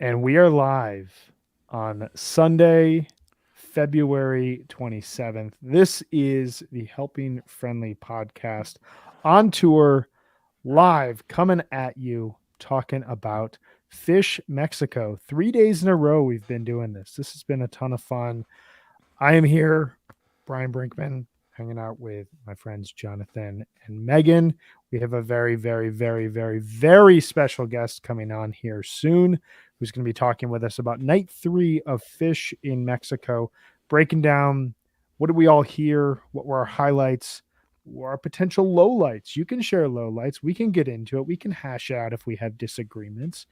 And we are live on Sunday, February 27th. This is the Helping Friendly podcast on tour, live, coming at you, talking about Fish Mexico. 3 days in a row, we've been doing this. This has been a ton of fun. I am here, Brian Brinkman, hanging out with my friends Jonathan and Megan. We have a very, very, very, very, very special guest coming on here soon who's going to be talking with us about night 3 of Fish in Mexico, breaking down what did we all hear, what were our highlights, what were our potential lowlights. You can share lowlights. We can get into it. We can hash out if we have disagreements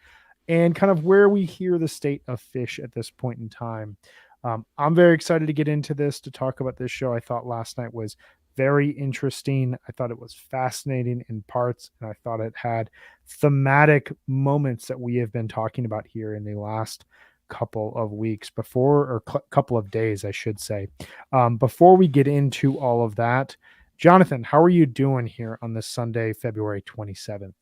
and kind of where we hear the state of Fish at this point in time. I'm very excited to get into this, to talk about this show. I thought last night was very interesting. I thought it was fascinating in parts, and I thought it had thematic moments that we have been talking about here in the last couple of weeks couple of days, I should say. Before we get into all of that, Jonathan, how are you doing here on this Sunday, February 27th?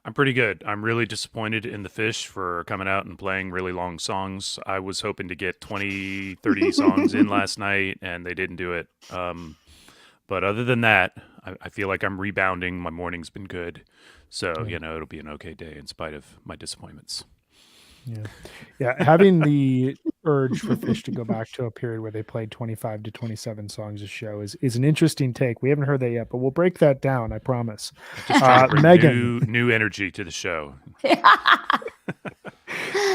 I'm pretty good. I'm really disappointed in the Fish for coming out and playing really long songs. I was hoping to get 20, 30 songs in last night, and they didn't do it. But other than that, I feel like I'm rebounding. My morning's been good. So, it'll be an okay day in spite of my disappointments. Yeah. Having the urge for Fish to go back to a period where they played 25 to 27 songs a show is an interesting take. We haven't heard that yet, but we'll break that down, I promise. Just trying to bring Megan, new energy to the show.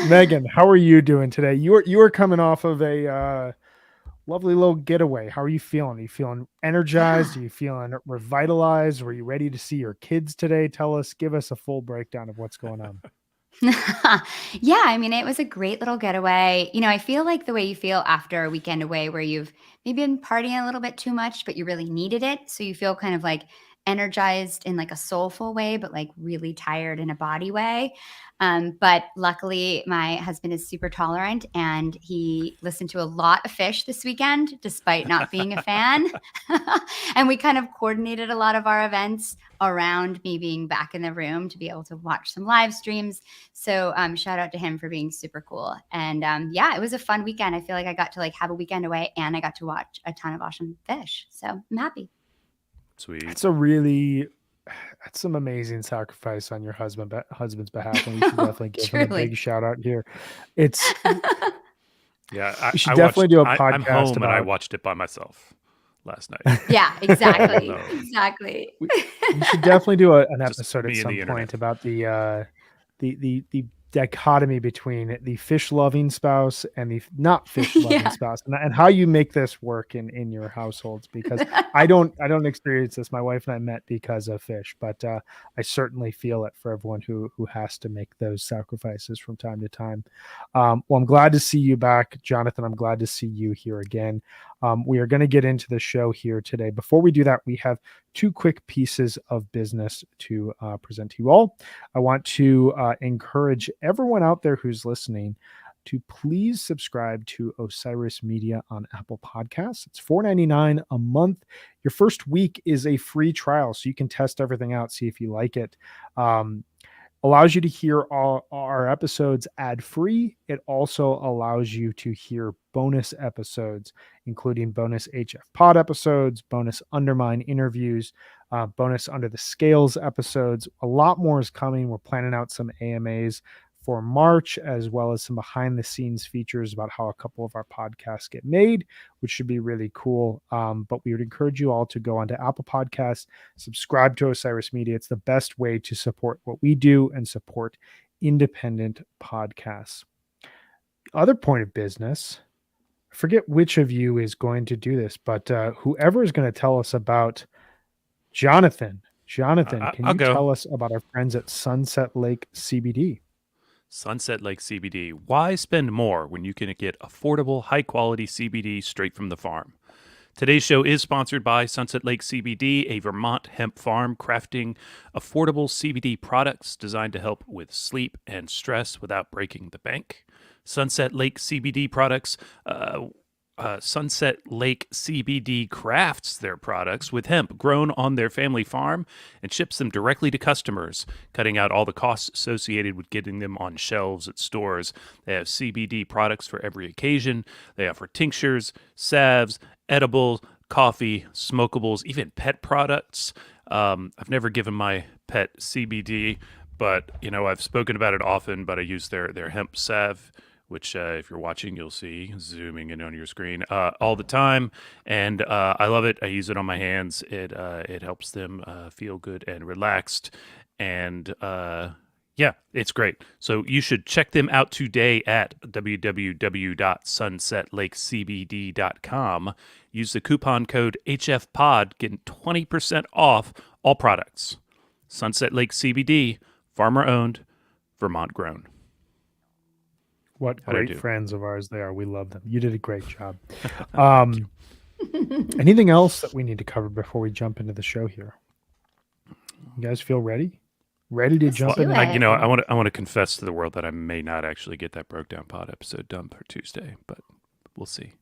Megan, how are you doing today? You are coming off of a lovely little getaway. How are you feeling? Are you feeling energized? Are you feeling revitalized? Were you ready to see your kids today? Give us a full breakdown of what's going on. Yeah, I mean, it was a great little getaway. I feel like the way you feel after a weekend away where you've maybe been partying a little bit too much, but you really needed it. So you feel kind of like energized in like a soulful way, but like really tired in a body way. But luckily, my husband is super tolerant and he listened to a lot of Fish this weekend, despite not being a fan. And we kind of coordinated a lot of our events around me being back in the room to be able to watch some live streams. So shout out to him for being super cool. And it was a fun weekend. I feel like I got to like have a weekend away and I got to watch a ton of awesome Fish. So I'm happy. Sweet. That's some amazing sacrifice on your husband's behalf, and we should definitely give him a big shout out here. We should definitely do a podcast. I'm home and I watched it by myself last night. Yeah, exactly. Exactly. We should definitely do an episode at some point about the dichotomy between the fish-loving spouse and the not fish-loving spouse, and how you make this work in your households. Because I don't experience this. My wife and I met because of Fish, but I certainly feel it for everyone who has to make those sacrifices from time to time. Well, I'm glad to see you back, Jonathan. I'm glad to see you here again. We are going to get into the show here today. Before we do that, we have 2 quick pieces of business to present to you all. I want to encourage everyone out there who's listening to please subscribe to Osiris Media on Apple Podcasts. It's $4.99 a month. Your first week is a free trial, so you can test everything out, see if you like it. Allows you to hear all our episodes ad-free. It also allows you to hear bonus episodes, including bonus HFPod episodes, bonus Undermine interviews, bonus Under the Scales episodes. A lot more is coming. We're planning out some AMAs for March, as well as some behind-the-scenes features about how a couple of our podcasts get made, which should be really cool. But we would encourage you all to go onto Apple Podcasts, subscribe to Osiris Media. It's the best way to support what we do and support independent podcasts. Other point of business, I forget which of you is going to do this, but whoever is going to tell us about Jonathan, can you tell us about our friends at Sunset Lake CBD? Sunset Lake CBD. Why spend more when you can get affordable, high-quality CBD straight from the farm? Today's show is sponsored by Sunset Lake CBD, a Vermont hemp farm crafting affordable CBD products designed to help with sleep and stress without breaking the bank. Sunset Lake CBD products Sunset Lake CBD crafts their products with hemp grown on their family farm and ships them directly to customers, cutting out all the costs associated with getting them on shelves at stores. They have CBD products for every occasion. They offer tinctures, salves, edibles, coffee, smokables, even pet products. I've never given my pet CBD, but I've spoken about it often. But I use their hemp salve, which if you're watching, you'll see zooming in on your screen all the time. And I love it. I use it on my hands. It helps them feel good and relaxed. And yeah, it's great. So you should check them out today at www.sunsetlakecbd.com. Use the coupon code HFPod, getting 20% off all products. Sunset Lake CBD, farmer owned, Vermont grown. What How'd I great do? friends of ours they are. We love them. You did a great job. Anything else that we need to cover before we jump into the show here? You guys feel ready? Ready to Let's jump do in? it. I want to confess to the world that I may not actually get that Broke Down Pod episode done for Tuesday, but we'll see.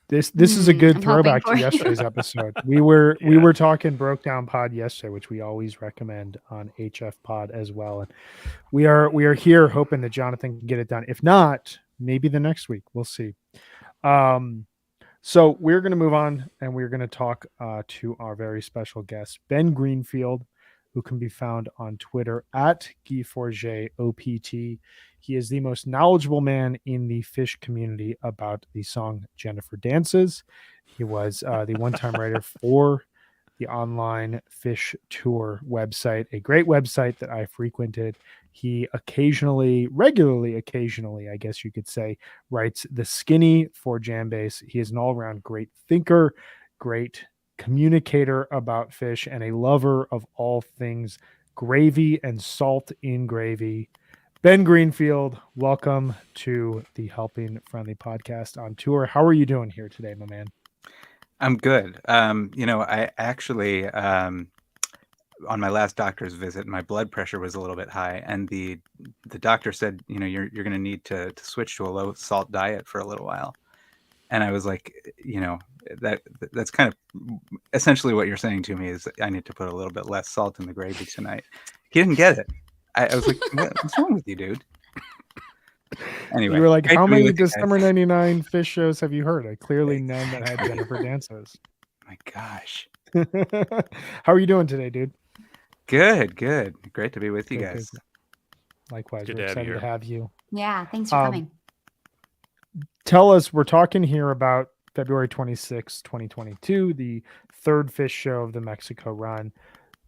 This is a good I'm throwback hoping to for you. yesterday's episode. We were talking Broke Down Pod yesterday, which we always recommend on HFPod as well. And we are here hoping that Jonathan can get it done. If not, maybe the next week. We'll see. So we're going to move on, and we're going to talk to our very special guest, Ben Greenfield, who can be found on Twitter at GuyForgetOPT. He is the most knowledgeable man in the fish community about the song Jennifer Dances. He was the one-time writer for the online fish tour website, a great website that I frequented. He regularly, I guess you could say, writes The Skinny for Jambase. He is an all-around great thinker, great communicator about fish, and a lover of all things gravy and salt in gravy. Ben Greenfield, welcome to the Helping Friendly podcast on tour. How are you doing here today, my man? I'm good. I actually, on my last doctor's visit, my blood pressure was a little bit high, and the doctor said, you're going to need to switch to a low salt diet for a little while. And I was like, that's kind of essentially what you're saying to me is I need to put a little bit less salt in the gravy tonight. He didn't get it. I was like, what's wrong with you, dude? Anyway, you were like, great how to be many with you December guys. 99 fish shows have you heard? Clearly none that had Jennifer Dances. My gosh. How are you doing today, dude? Good. Great to be with you Good, guys. good. Likewise, Good we're to have you excited to here. have you. Yeah, thanks for coming. Tell us, we're talking here about February 26, 2022, the third fish show of the Mexico run.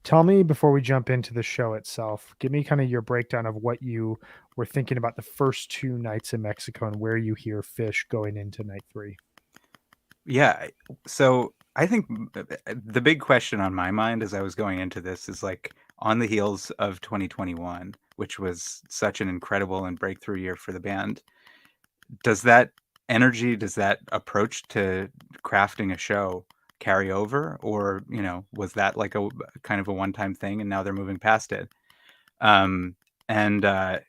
Tell me, before we jump into the show itself, give me kind of your breakdown of what you were thinking about the first two nights in Mexico and where you hear fish going into night 3. Yeah. So I think the big question on my mind as I was going into this is like on the heels of 2021, which was such an incredible and breakthrough year for the band. Does that energy, does that approach to crafting a show carry over, or was that like a kind of a one-time thing and now they're moving past it? And the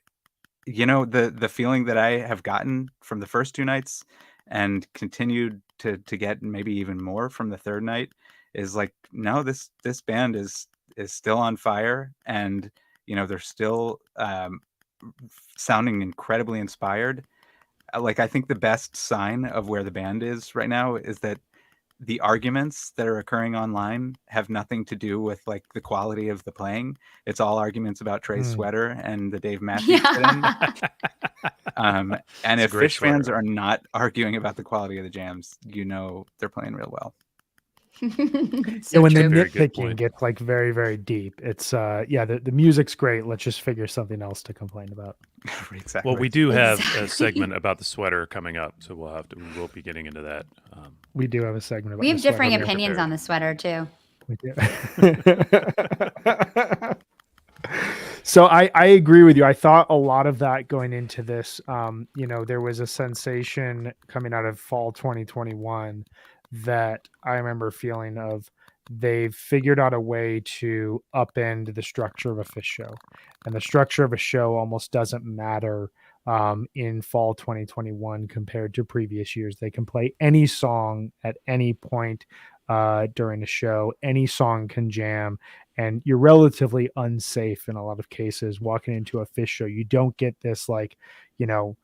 feeling that I have gotten from the first two nights and continued to get maybe even more from the third night is like, no, this band is still on fire, and they're still sounding incredibly inspired. Like, I think the best sign of where the band is right now is that the arguments that are occurring online have nothing to do with like the quality of the playing. It's all arguments about Trey's sweater and the Dave Matthews fit-in. And It's a if great fish fans sweater. are not arguing about the quality of the jams, they're playing real well. So when true. the Very good nitpicking point. gets like very, very deep, it's the music's great. Let's just figure something else to complain about. Exactly. Well, we do have a Exactly. segment about the sweater coming up, so we will be getting into that. We do have a segment about We have the sweater differing here. opinions on the sweater too. We do. So I agree with you. I thought a lot of that going into this. There was a sensation coming out of fall 2021 that I remember feeling of they've figured out a way to upend the structure of a Fish show. And the structure of a show almost doesn't matter in fall 2021 compared to previous years. They can play any song at any point during the show. Any song can jam, and you're relatively unsafe in a lot of cases walking into a Fish show. You don't get this, like, you know,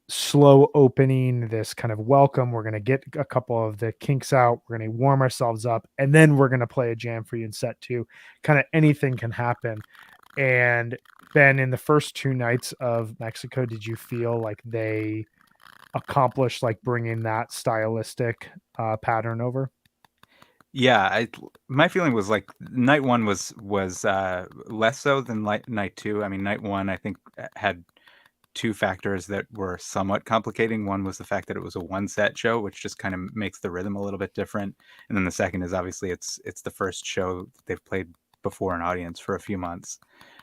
slow opening, this kind of welcome. We're going to get a couple of the kinks out. We're going to warm ourselves up, and then we're going to play a jam for you in set two. Kind of anything can happen. And Ben, in the first 2 nights of Mexico, did you feel like they accomplished like bringing that stylistic pattern over? Yeah, my feeling was like night one was less so than night two. I mean, night one I think had two factors that were somewhat complicating. One was the fact that it was a one set show, which just kind of makes the rhythm a little bit different. And then the second is obviously it's the first show that they've played before an audience for a few months.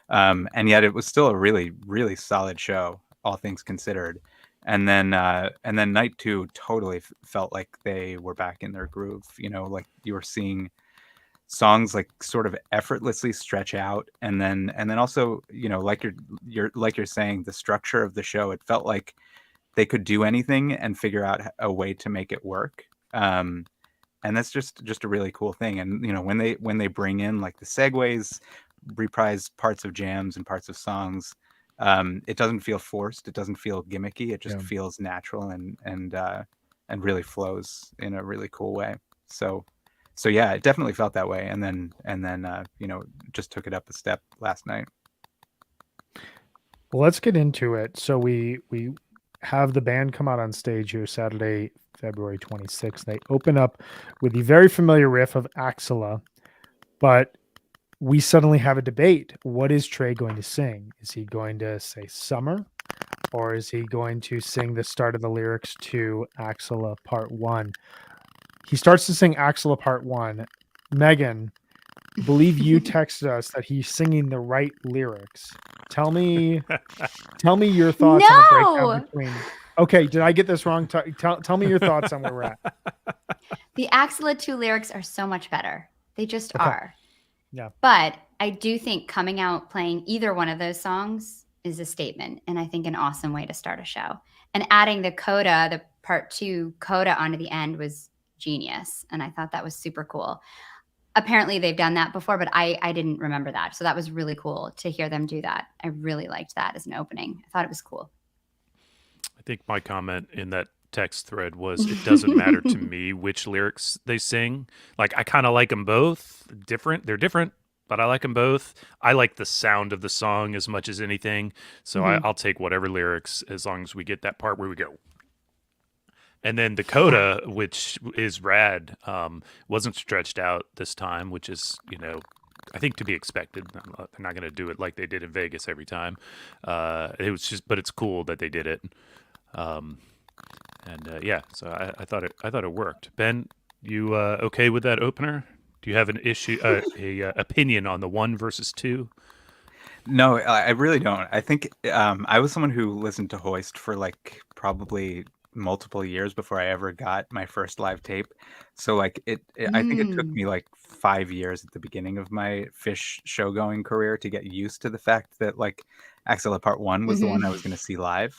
And yet it was still a really, really solid show, all things considered. And then night two totally felt like they were back in their groove. You know, like you were seeing songs like sort of effortlessly stretch out, and then also, you know, like you're saying, the structure of the show, it felt like they could do anything and figure out a way to make it work. And that's just a really cool thing. And you know, when they bring in like the segues, reprise parts of jams and parts of songs, it doesn't feel forced, it doesn't feel gimmicky, it just feels natural and really flows in a really cool way. So yeah, it definitely felt that way. And then you know, just took it up a step last night. Well, let's get into it. So we have the band come out on stage here Saturday, February 26th. They open up with the very familiar riff of Axela, but we suddenly have a debate. What is Trey going to sing? Is he going to say Summer, or is he going to sing the start of the lyrics to Axela Part 1? He starts to sing Axela Part 1. Megan, I believe you texted us that he's singing the right lyrics. Tell me your thoughts on the breakdown between. Okay, did I get this wrong? Tell me your thoughts on where we're at. The Axela 2 lyrics are so much better. They just are. Yeah. But I do think coming out playing either one of those songs is a statement, and I think an awesome way to start a show. And adding the coda, the Part 2 coda onto the end was genius, and I thought that was super cool. Apparently they've done that before, but I didn't remember that. So that was really cool to hear them do that. I really liked that as an opening. I thought it was cool. I think my comment in that text thread was, it doesn't matter to me which lyrics they sing. Like, I kind of like them both. They're different, but I like them both. I like the sound of the song as much as anything. So I'll take whatever lyrics, as long as we get that part where we go. And then the coda, which is rad, wasn't stretched out this time, which is, you know, I think to be expected. They're not going to do it like they did in Vegas every time. It was just, but it's cool that they did it. Yeah, so I thought it worked. Ben, you okay with that opener? Do you have an issue, a opinion on the 1 versus 2? No, I really don't. I think I was someone who listened to Hoist for like probably multiple years before I ever got my first live tape. So like I think it took me like 5 years at the beginning of my Fish show going career to get used to the fact that like Axela Part 1 was the one I was going to see live.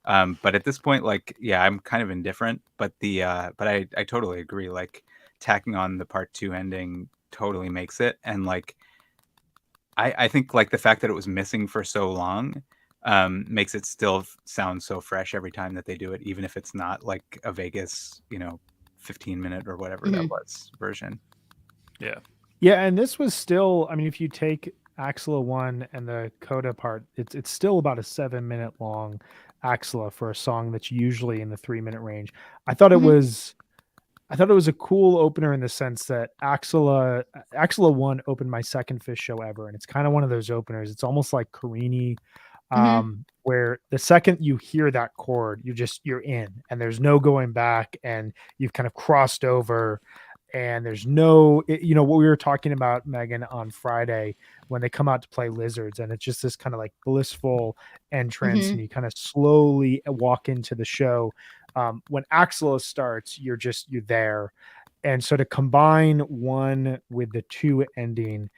But at this point, like, yeah, I'm kind of indifferent, but I totally agree. Like, tacking on the Part 2 ending totally makes it. And like, I think like the fact that it was missing for so long makes it still sound so fresh every time that they do it, even if it's not like a Vegas, you know, 15-minute or whatever that was version. Yeah. Yeah, and this was still, I mean, if you take Axela 1 and the coda part, it's still about a 7-minute long Axela for a song that's usually in the 3-minute range. I thought it was a cool opener in the sense that Axela 1 opened my second Fish show ever, and it's kind of one of those openers. It's almost like Carini, where the second you hear that chord, you're in, and there's no going back, and you've kind of crossed over. And there's no, you know, what we were talking about, Megan, on Friday when they come out to play Lizards, and it's just this kind of like blissful entrance, and you kind of slowly walk into the show. When Axela starts, you're there. And so to combine one with the two ending,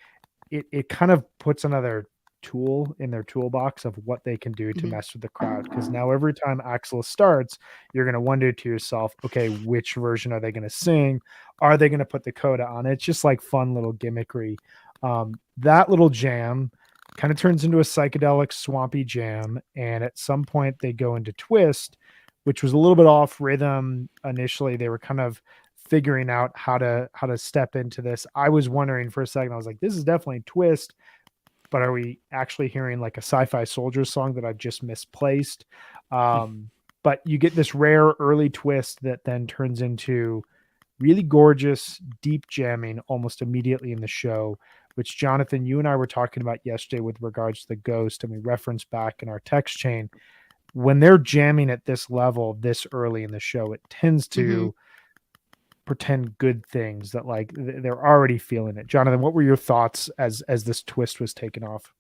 it kind of puts another tool in their toolbox of what they can do to Mhm. mess with the crowd. Because now every time Axel starts, you're going to wonder to yourself, okay, which version are they going to sing? Are they going to put the coda on it? It's just like fun little gimmickry. That little jam kind of turns into a psychedelic swampy jam, and at some point they go into twist, which was a little bit off rhythm initially. They were kind of figuring out how to step into this. I was wondering for a second, I was like, this is definitely twist, but are we actually hearing like a Sci-Fi Soldiers song that I've just misplaced? But you get this rare early twist that then turns into really gorgeous deep jamming almost immediately in the show, which Jonathan, you and I were talking about yesterday with regards to the Ghost, and we referenced back in our text chain. When they're jamming at this level this early in the show, it tends to pretend good things that like they're already feeling it. Jonathan, what were your thoughts as this twist was taken off?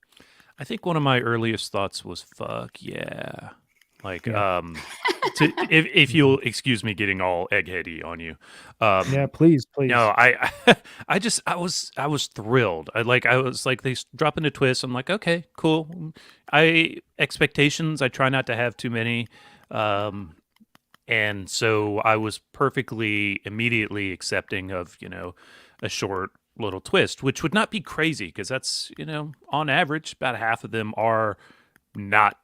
I think one of my earliest thoughts was "fuck yeah," like Yeah. if you'll excuse me getting all eggheady on you. Yeah, please, No, please. I was thrilled. I was like they drop into twist. I'm like, okay, cool. I expectations. I try not to have too many. And so I was perfectly immediately accepting of, a short little twist, which would not be crazy because that's, on average, about half of them are not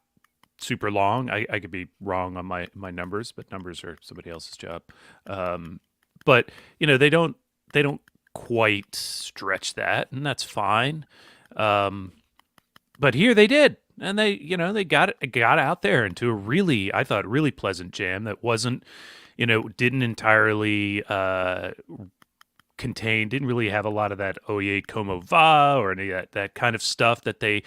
super long. I could be wrong on my numbers, but numbers are somebody else's job. But they don't quite stretch that, and that's fine. But here they did, and they got out there into a really, I thought, really pleasant jam that wasn't, didn't entirely contain, didn't really have a lot of that oye como va or any of that kind of stuff that they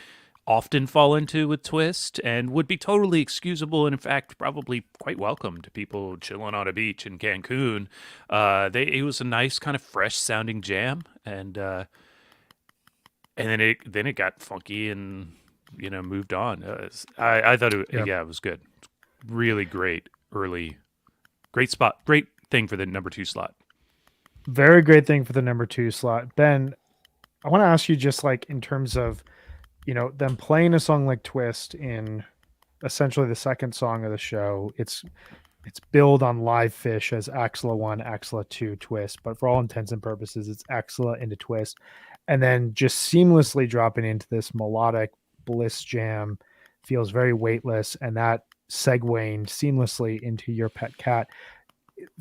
often fall into with twist, and would be totally excusable and in fact probably quite welcome to people chilling on a beach in Cancun. It was a nice kind of fresh sounding jam, and then it got funky and moved on. I thought Yeah. it was good, really great early, great spot, great thing for the number 2 slot. Very great thing for the number 2 slot. Ben, I want to ask you, just like in terms of, them playing a song like Twist in essentially the second song of the show. It's billed on Live Fish as Axla 1, Axla 2 Twist, but for all intents and purposes, it's Axla into Twist. And then just seamlessly dropping into this melodic bliss jam feels very weightless, and that segueing seamlessly into Your Pet Cat.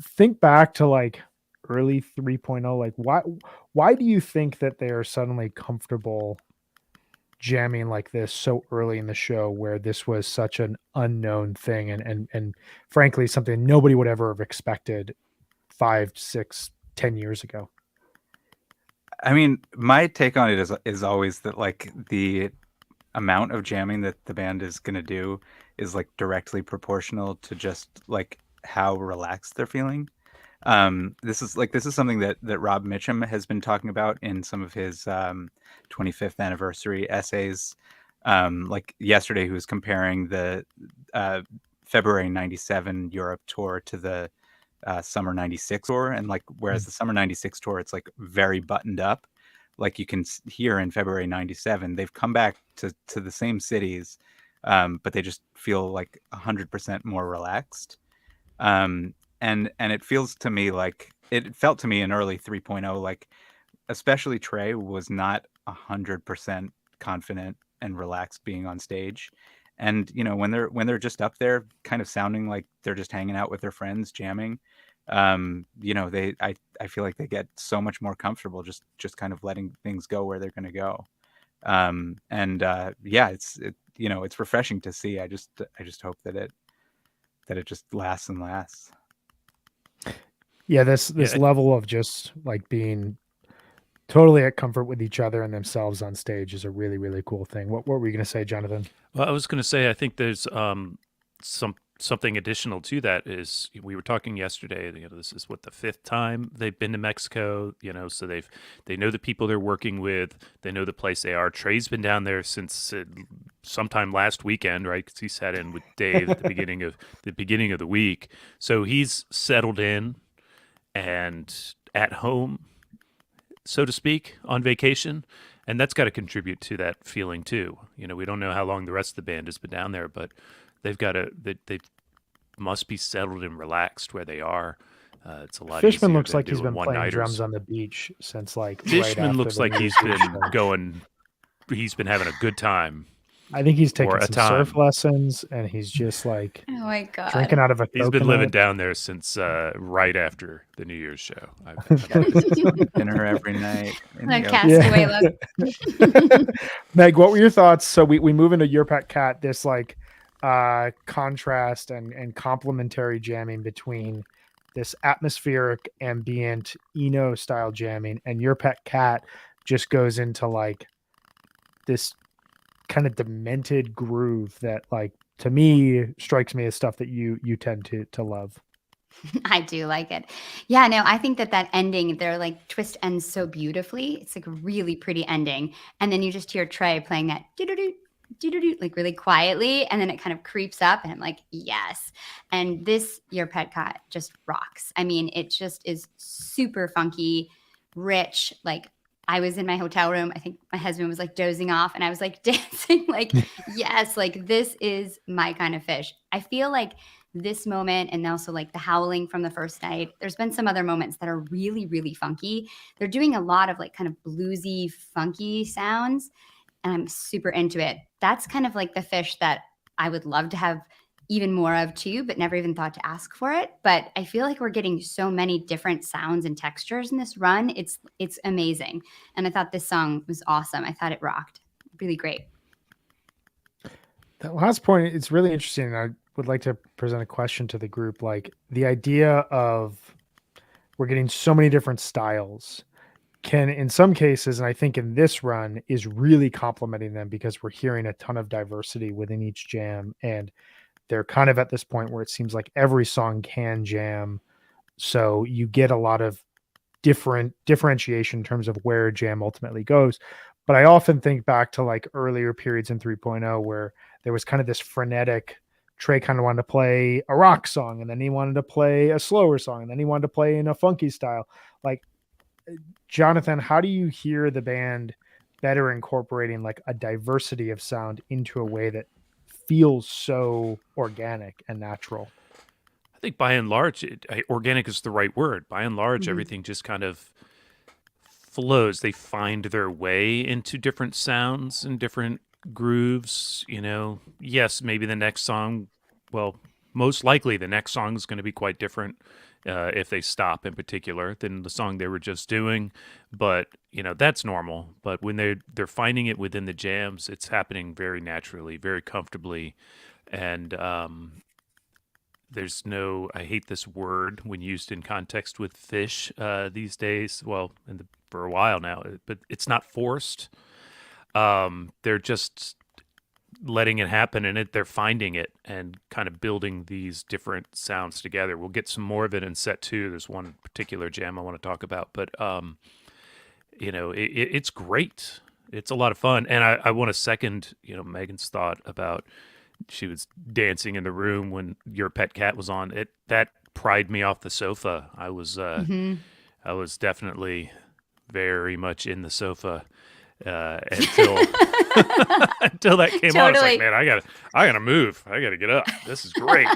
Think back to like early 3.0, like why do you think that they are suddenly comfortable jamming like this so early in the show, where this was such an unknown thing, and frankly something nobody would ever have expected 5, 6, 10 years ago? I mean, my take on it is always that like the amount of jamming that the band is going to do is like directly proportional to just like how relaxed they're feeling. This is something that Rob Mitchum has been talking about in some of his 25th anniversary essays. Like yesterday, he was comparing the February '97 Europe tour to the summer '96 tour, and like whereas the summer '96 tour, it's like very buttoned up. Like you can hear in February '97, they've come back to the same cities, but they just feel like 100% more relaxed. And it feels to me like it felt to me in early 3.0, like especially Trey was not 100% confident and relaxed being on stage. And when they're just up there kind of sounding like they're just hanging out with their friends jamming, I feel like they get so much more comfortable just kind of letting things go where they're going to go. Yeah, it's refreshing to see. I just hope that it just lasts and lasts. Yeah, this Yeah, level of just like being totally at comfort with each other and themselves on stage is a really, really cool thing. What were you going to say, Jonathan? well, I was going to say, I think there's something additional to that. Is we were talking yesterday. This is what the 5th time they've been to Mexico. So they know the people they're working with. They know the place they are. Trey's been down there since sometime last weekend, right? Because he sat in with Dave at the beginning of the week. So he's settled in, and at home, so to speak, on vacation. And that's got to contribute to that feeling too. You know, we don't know how long the rest of the band has been down there, but they must be settled and relaxed where they are. It's a lot Fishman easier looks than like he's doing been playing drums one-nighters. on the beach since like right Fishman after looks the like New he's Year's been show. going. He's been having a good time. I think he's taking or a some surf time. lessons, and he's just like Oh my God. drinking out of a He's been living coconut. down there since right after the New Year's show. Dinner every night. in A the castaway look. Meg, what were your thoughts? So we move into Your Pet Cat, this like contrast and complementary jamming between this atmospheric, ambient, Eno style jamming, and Your Pet Cat just goes into like this kind of demented groove that, like, to me strikes me as stuff that you tend to love. I do like it. Yeah, no, I think that ending, their like twist ends so beautifully. It's like a really pretty ending. And then you just hear Trey playing that doo-doo-doo, like really quietly. And then it kind of creeps up and I'm like, yes. And this Your Pet Cat just rocks. I mean, it just is super funky, rich. Like I was in my hotel room. I think my husband was like dozing off and I was like dancing like, yes, like this is my kind of fish. I feel like this moment and also like the howling from the first night. There's been some other moments that are really, really funky. They're doing a lot of like kind of bluesy, funky sounds, and I'm super into it. That's kind of like the fish that I would love to have even more of too, but never even thought to ask for it. But I feel like we're getting so many different sounds and textures in this run. It's amazing. And I thought this song was awesome. I thought it rocked. Really great. That last point, it's really interesting. I would like to present a question to the group. Like the idea of we're getting so many different styles can, in some cases, and I think in this run, is really complementing them because we're hearing a ton of diversity within each jam. And they're kind of at this point where it seems like every song can jam. So you get a lot of different differentiation in terms of where jam ultimately goes. But I often think back to like earlier periods in 3.0 where there was kind of this frenetic. Trey kind of wanted to play a rock song, and then he wanted to play a slower song, and then he wanted to play in a funky style. Like, Jonathan, how do you hear the band better incorporating like a diversity of sound into a way that feels so organic and natural? I think by and large, organic is the right word. By and large, Mhm. everything just kind of flows. They find their way into different sounds and different grooves. You know, yes, maybe the next song, well, most likely the next song is going to be quite different if they stop in particular than the song they were just doing. But you know, that's normal. But when they're finding it within the jams, it's happening very naturally, very comfortably, and there's no, I hate this word when used in context with fish these days. Well, for a while now, but it's not forced. They're just letting it happen, and they're finding it and kind of building these different sounds together. We'll get some more of it in set 2. There's one particular jam I want to talk about, but you know, it's great. It's a lot of fun, and I want to second, you know, Megan's thought about she was dancing in the room when Your Pet Cat was on. That pried me off the sofa. I was definitely very much in the sofa until until that came on. It's like, man, I gotta move. I gotta get up. This is great,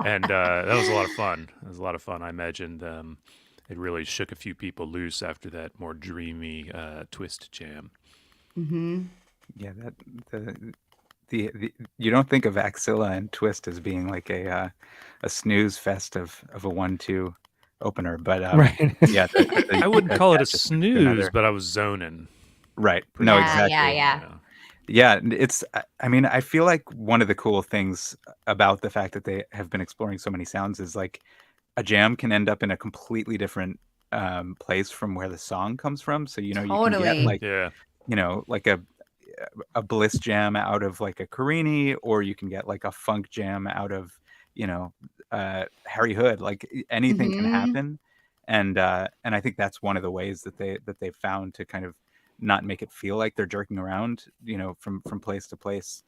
and that was a lot of fun. It was a lot of fun. I imagined it really shook a few people loose after that more dreamy twist jam. Mm-hmm. Yeah, the you don't think of Axilla and Twist as being like a snooze fest of a 1-2 opener, but Right. yeah, I wouldn't call it a that's just snooze, another- but I was zoning. right. Pretty No, much, exactly. Yeah. you know. Yeah, it's. I mean, I feel like one of the cool things about the fact that they have been exploring so many sounds is like a jam can end up in a completely different place from where the song comes from. So you know, you can get Totally. like Yeah. you know like a bliss jam out of like a Carini, or you can get like a funk jam out of you know Harry Hood. Like anything can Mhm. happen, and I think that's one of the ways that they've found to kind of not make it feel like they're jerking around, you know, from place to place,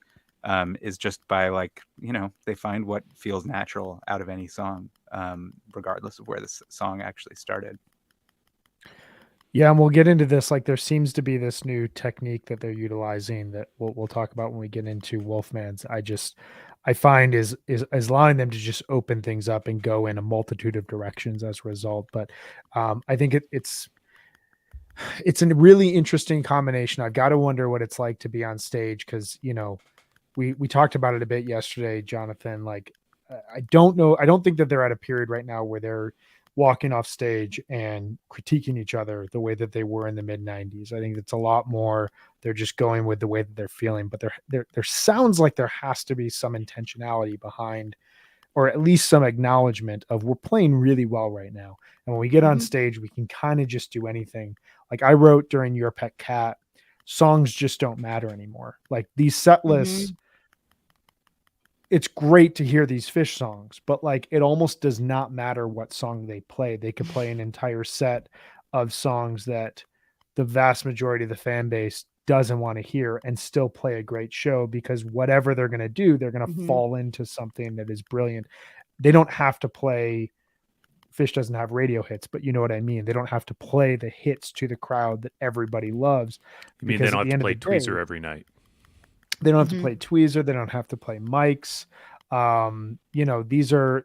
is just by like, you know, they find what feels natural out of any song, regardless of where the song actually started. Yeah, and we'll get into this. Like, there seems to be this new technique that they're utilizing that we'll talk about when we get into Wolfman's. I find is allowing them to just open things up and go in a multitude of directions as a result. But I think it's a really interesting combination. I've got to wonder what it's like to be on stage because we talked about it a bit yesterday, Jonathan. Like, I don't know. I don't think that they're at a period right now where they're walking off stage and critiquing each other the way that they were in the mid 90s. I think it's a lot more. They're just going with the way that they're feeling, but there sounds like there has to be some intentionality behind, or at least some acknowledgement of we're playing really well right now. And when we get on stage, we can kind of just do anything. Like I wrote during Your Pet Cat, songs just don't matter anymore. Like these set lists, it's great to hear these Fish songs, but like it almost does not matter what song they play. They could play an entire set of songs that the vast majority of the fan base doesn't want to hear and still play a great show because whatever they're going to do, they're going to fall into something that is brilliant. They don't have to play. Fish doesn't have radio hits, but you know what I mean? They don't have to play the hits to the crowd that everybody loves. You mean they don't have to play Tweezer every night? They don't have to play Tweezer. They don't have to play Mike's. These are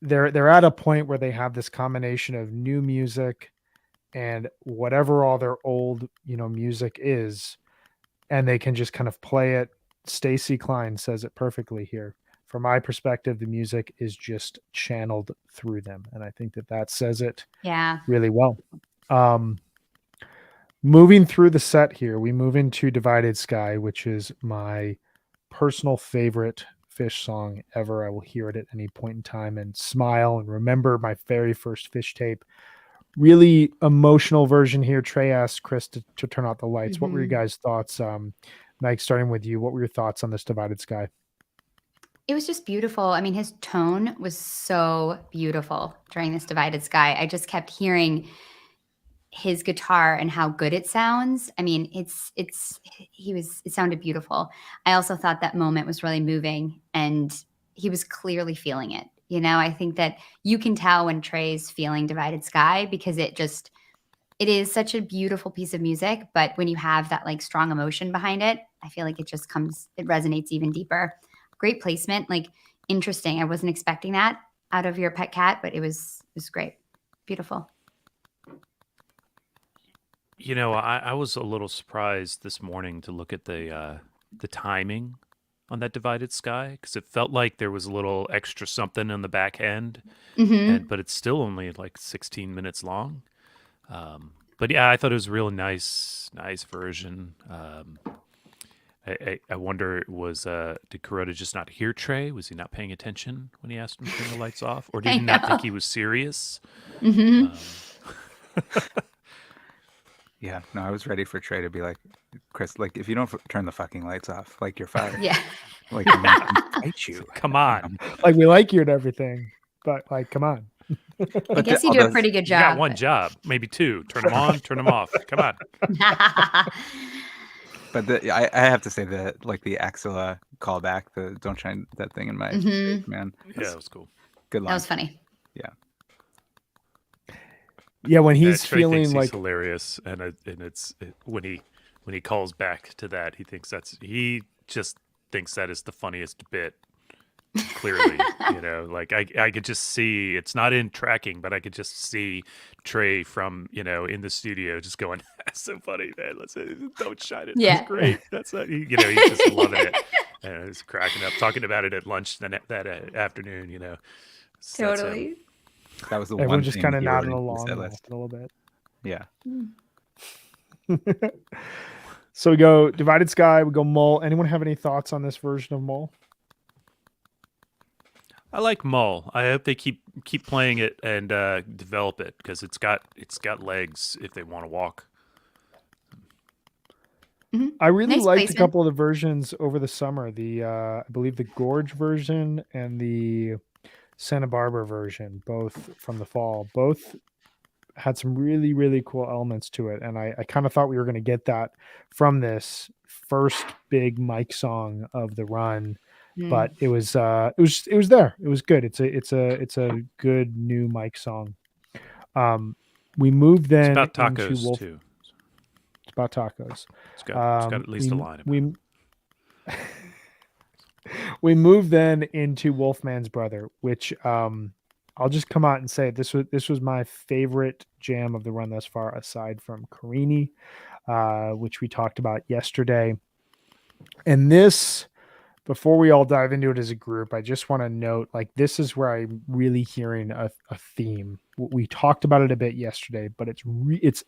they're at a point where they have this combination of new music and whatever all their old music is, and they can just kind of play it. Stacy Klein says it perfectly here. From my perspective, the music is just channeled through them, and I think that says it really well. Moving through the set here, we move into Divided Sky, which is my personal favorite Fish song ever. I will hear it at any point in time and smile and remember my very first Fish tape. Really emotional version here. Trey asked Chris to turn out the lights. What were your guys' thoughts? Mike, starting with you, what were your thoughts on this Divided Sky? It was just beautiful. I mean, his tone was so beautiful during this Divided Sky. I just kept hearing his guitar and how good it sounds. I mean, it sounded beautiful. I also thought that moment was really moving and he was clearly feeling it. I think that you can tell when Trey's feeling Divided Sky because it is such a beautiful piece of music. But when you have that like strong emotion behind it, I feel like it resonates even deeper. Great placement, like interesting. I wasn't expecting that out of Your Pet Cat, but it was great. Beautiful. I was a little surprised this morning to look at the timing on that Divided Sky because it felt like there was a little extra something in the back end, but it's still only like 16 minutes long. But yeah, I thought it was a real nice version. I wonder, did Kuroda just not hear Trey? Was he not paying attention when he asked him to turn the lights off? Or did he not think he was serious? Yeah, no, I was ready for Trey to be like, Chris, like, if you don't turn the fucking lights off, like, you're fired. Yeah. Like, I'm gonna fight you. Come on. Like, we like you and everything, but like, come on. I guess you do a pretty good job. You got one job, maybe two. Turn them on, turn them off. Come on. But I have to say that, like, the Axela callback, the "Don't shine that thing in my face," man. Yeah, that was cool. Good line. That was funny. Yeah. Yeah, when he's Trey feeling thinks like he's hilarious, and when he calls back to that, he just thinks that is the funniest bit. Clearly, like I could just see it's not in tracking, but I could just see Trey from in the studio just going, "That's so funny, man. Don't shine it. Yeah. That's great. That's he's just loving it, and he's cracking up, talking about it at lunch that afternoon. Totally. That was the everyone one just thing kind of he nodding wrote along in a the set list. little bit. Yeah. So we go Divided Sky, we go Mole. Anyone have any thoughts on this version of Mole? I like Mull. I hope they keep playing it and develop it because it's got legs if they want to walk. I really Nice liked placement. a couple of the versions over the summer. The I believe the Gorge version and the Santa Barbara version, both from the fall, both had some really, really cool elements to it. And I kind of thought we were going to get that from this first big Mike song of the run. But it was there. It was good. It's a good new Mike song. We moved It's then about into tacos too. It's about tacos. It's got at least a line about it. We moved then into Wolfman's Brother, which I'll just come out and say this was my favorite jam of the run thus far, aside from Carini, which we talked about yesterday. And this, before we all dive into it as a group, I just want to note, like, this is where I'm really hearing a theme. We talked about it a bit yesterday, but it's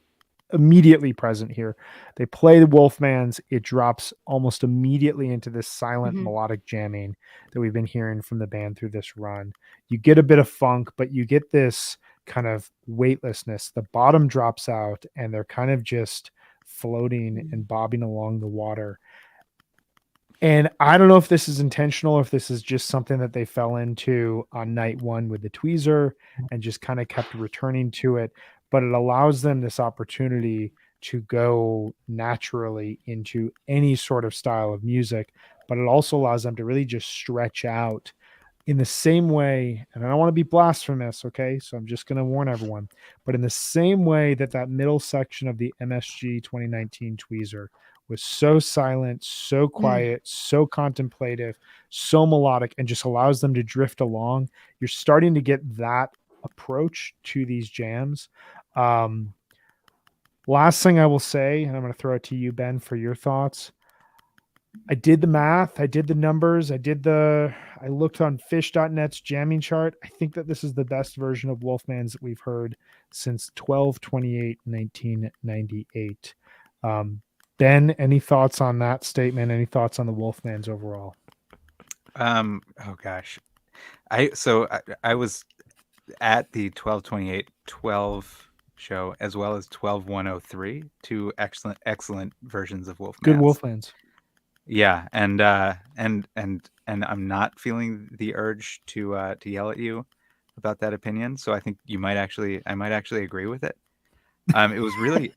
immediately present here. They play the Wolfmans. It drops almost immediately into this silent melodic jamming that we've been hearing from the band through this run. You get a bit of funk, but you get this kind of weightlessness. The bottom drops out and they're kind of just floating and bobbing along the water. And I don't know if this is intentional or if this is just something that they fell into on night one with the tweezer and just kind of kept returning to it. But it allows them this opportunity to go naturally into any sort of style of music. But it also allows them to really just stretch out in the same way. And I don't want to be blasphemous, okay? So I'm just going to warn everyone. But in the same way that middle section of the MSG 2019 tweezer was so silent, so quiet, so contemplative, so melodic, and just allows them to drift along. You're starting to get that approach to these jams. Last thing I will say, and I'm going to throw it to you, Ben, for your thoughts. I did the math. I did the numbers. I looked on fish.net's jamming chart. I think that this is the best version of Wolfman's that we've heard since 12/28/1998. Ben, any thoughts on that statement? Any thoughts on the Wolfmans overall? Oh gosh. I was at the 12/28/12 show as well as 12/103, two excellent versions of Wolfmans. Good Wolfmans. Yeah, and I'm not feeling the urge to yell at you about that opinion, so I think I might actually agree with it. It was really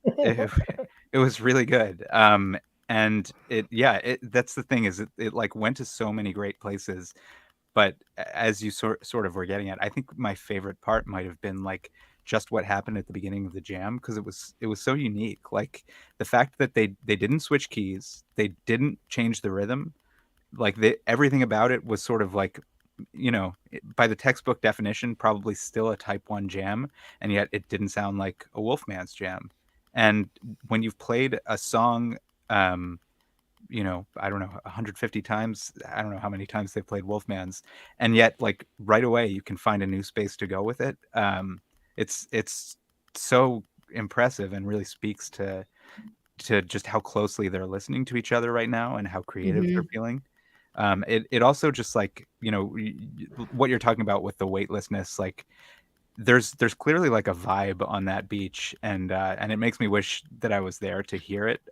it was really good. And that's the thing, is it like went to so many great places, but as you sort of were getting at, I think my favorite part might have been like just what happened at the beginning of the jam, because it was so unique. Like the fact that they didn't switch keys, they didn't change the rhythm, like everything about it was sort of like, by the textbook definition, probably still a type 1 jam, and yet it didn't sound like a Wolfman's jam. And when you've played a song, I don't know, 150 times, I don't know how many times they've played Wolfman's, and yet like right away you can find a new space to go with it. It's so impressive and really speaks to just how closely they're listening to each other right now and how creative they're feeling. It also just like, what you're talking about with the weightlessness, like there's clearly like a vibe on that beach, and it makes me wish that I was there to hear it.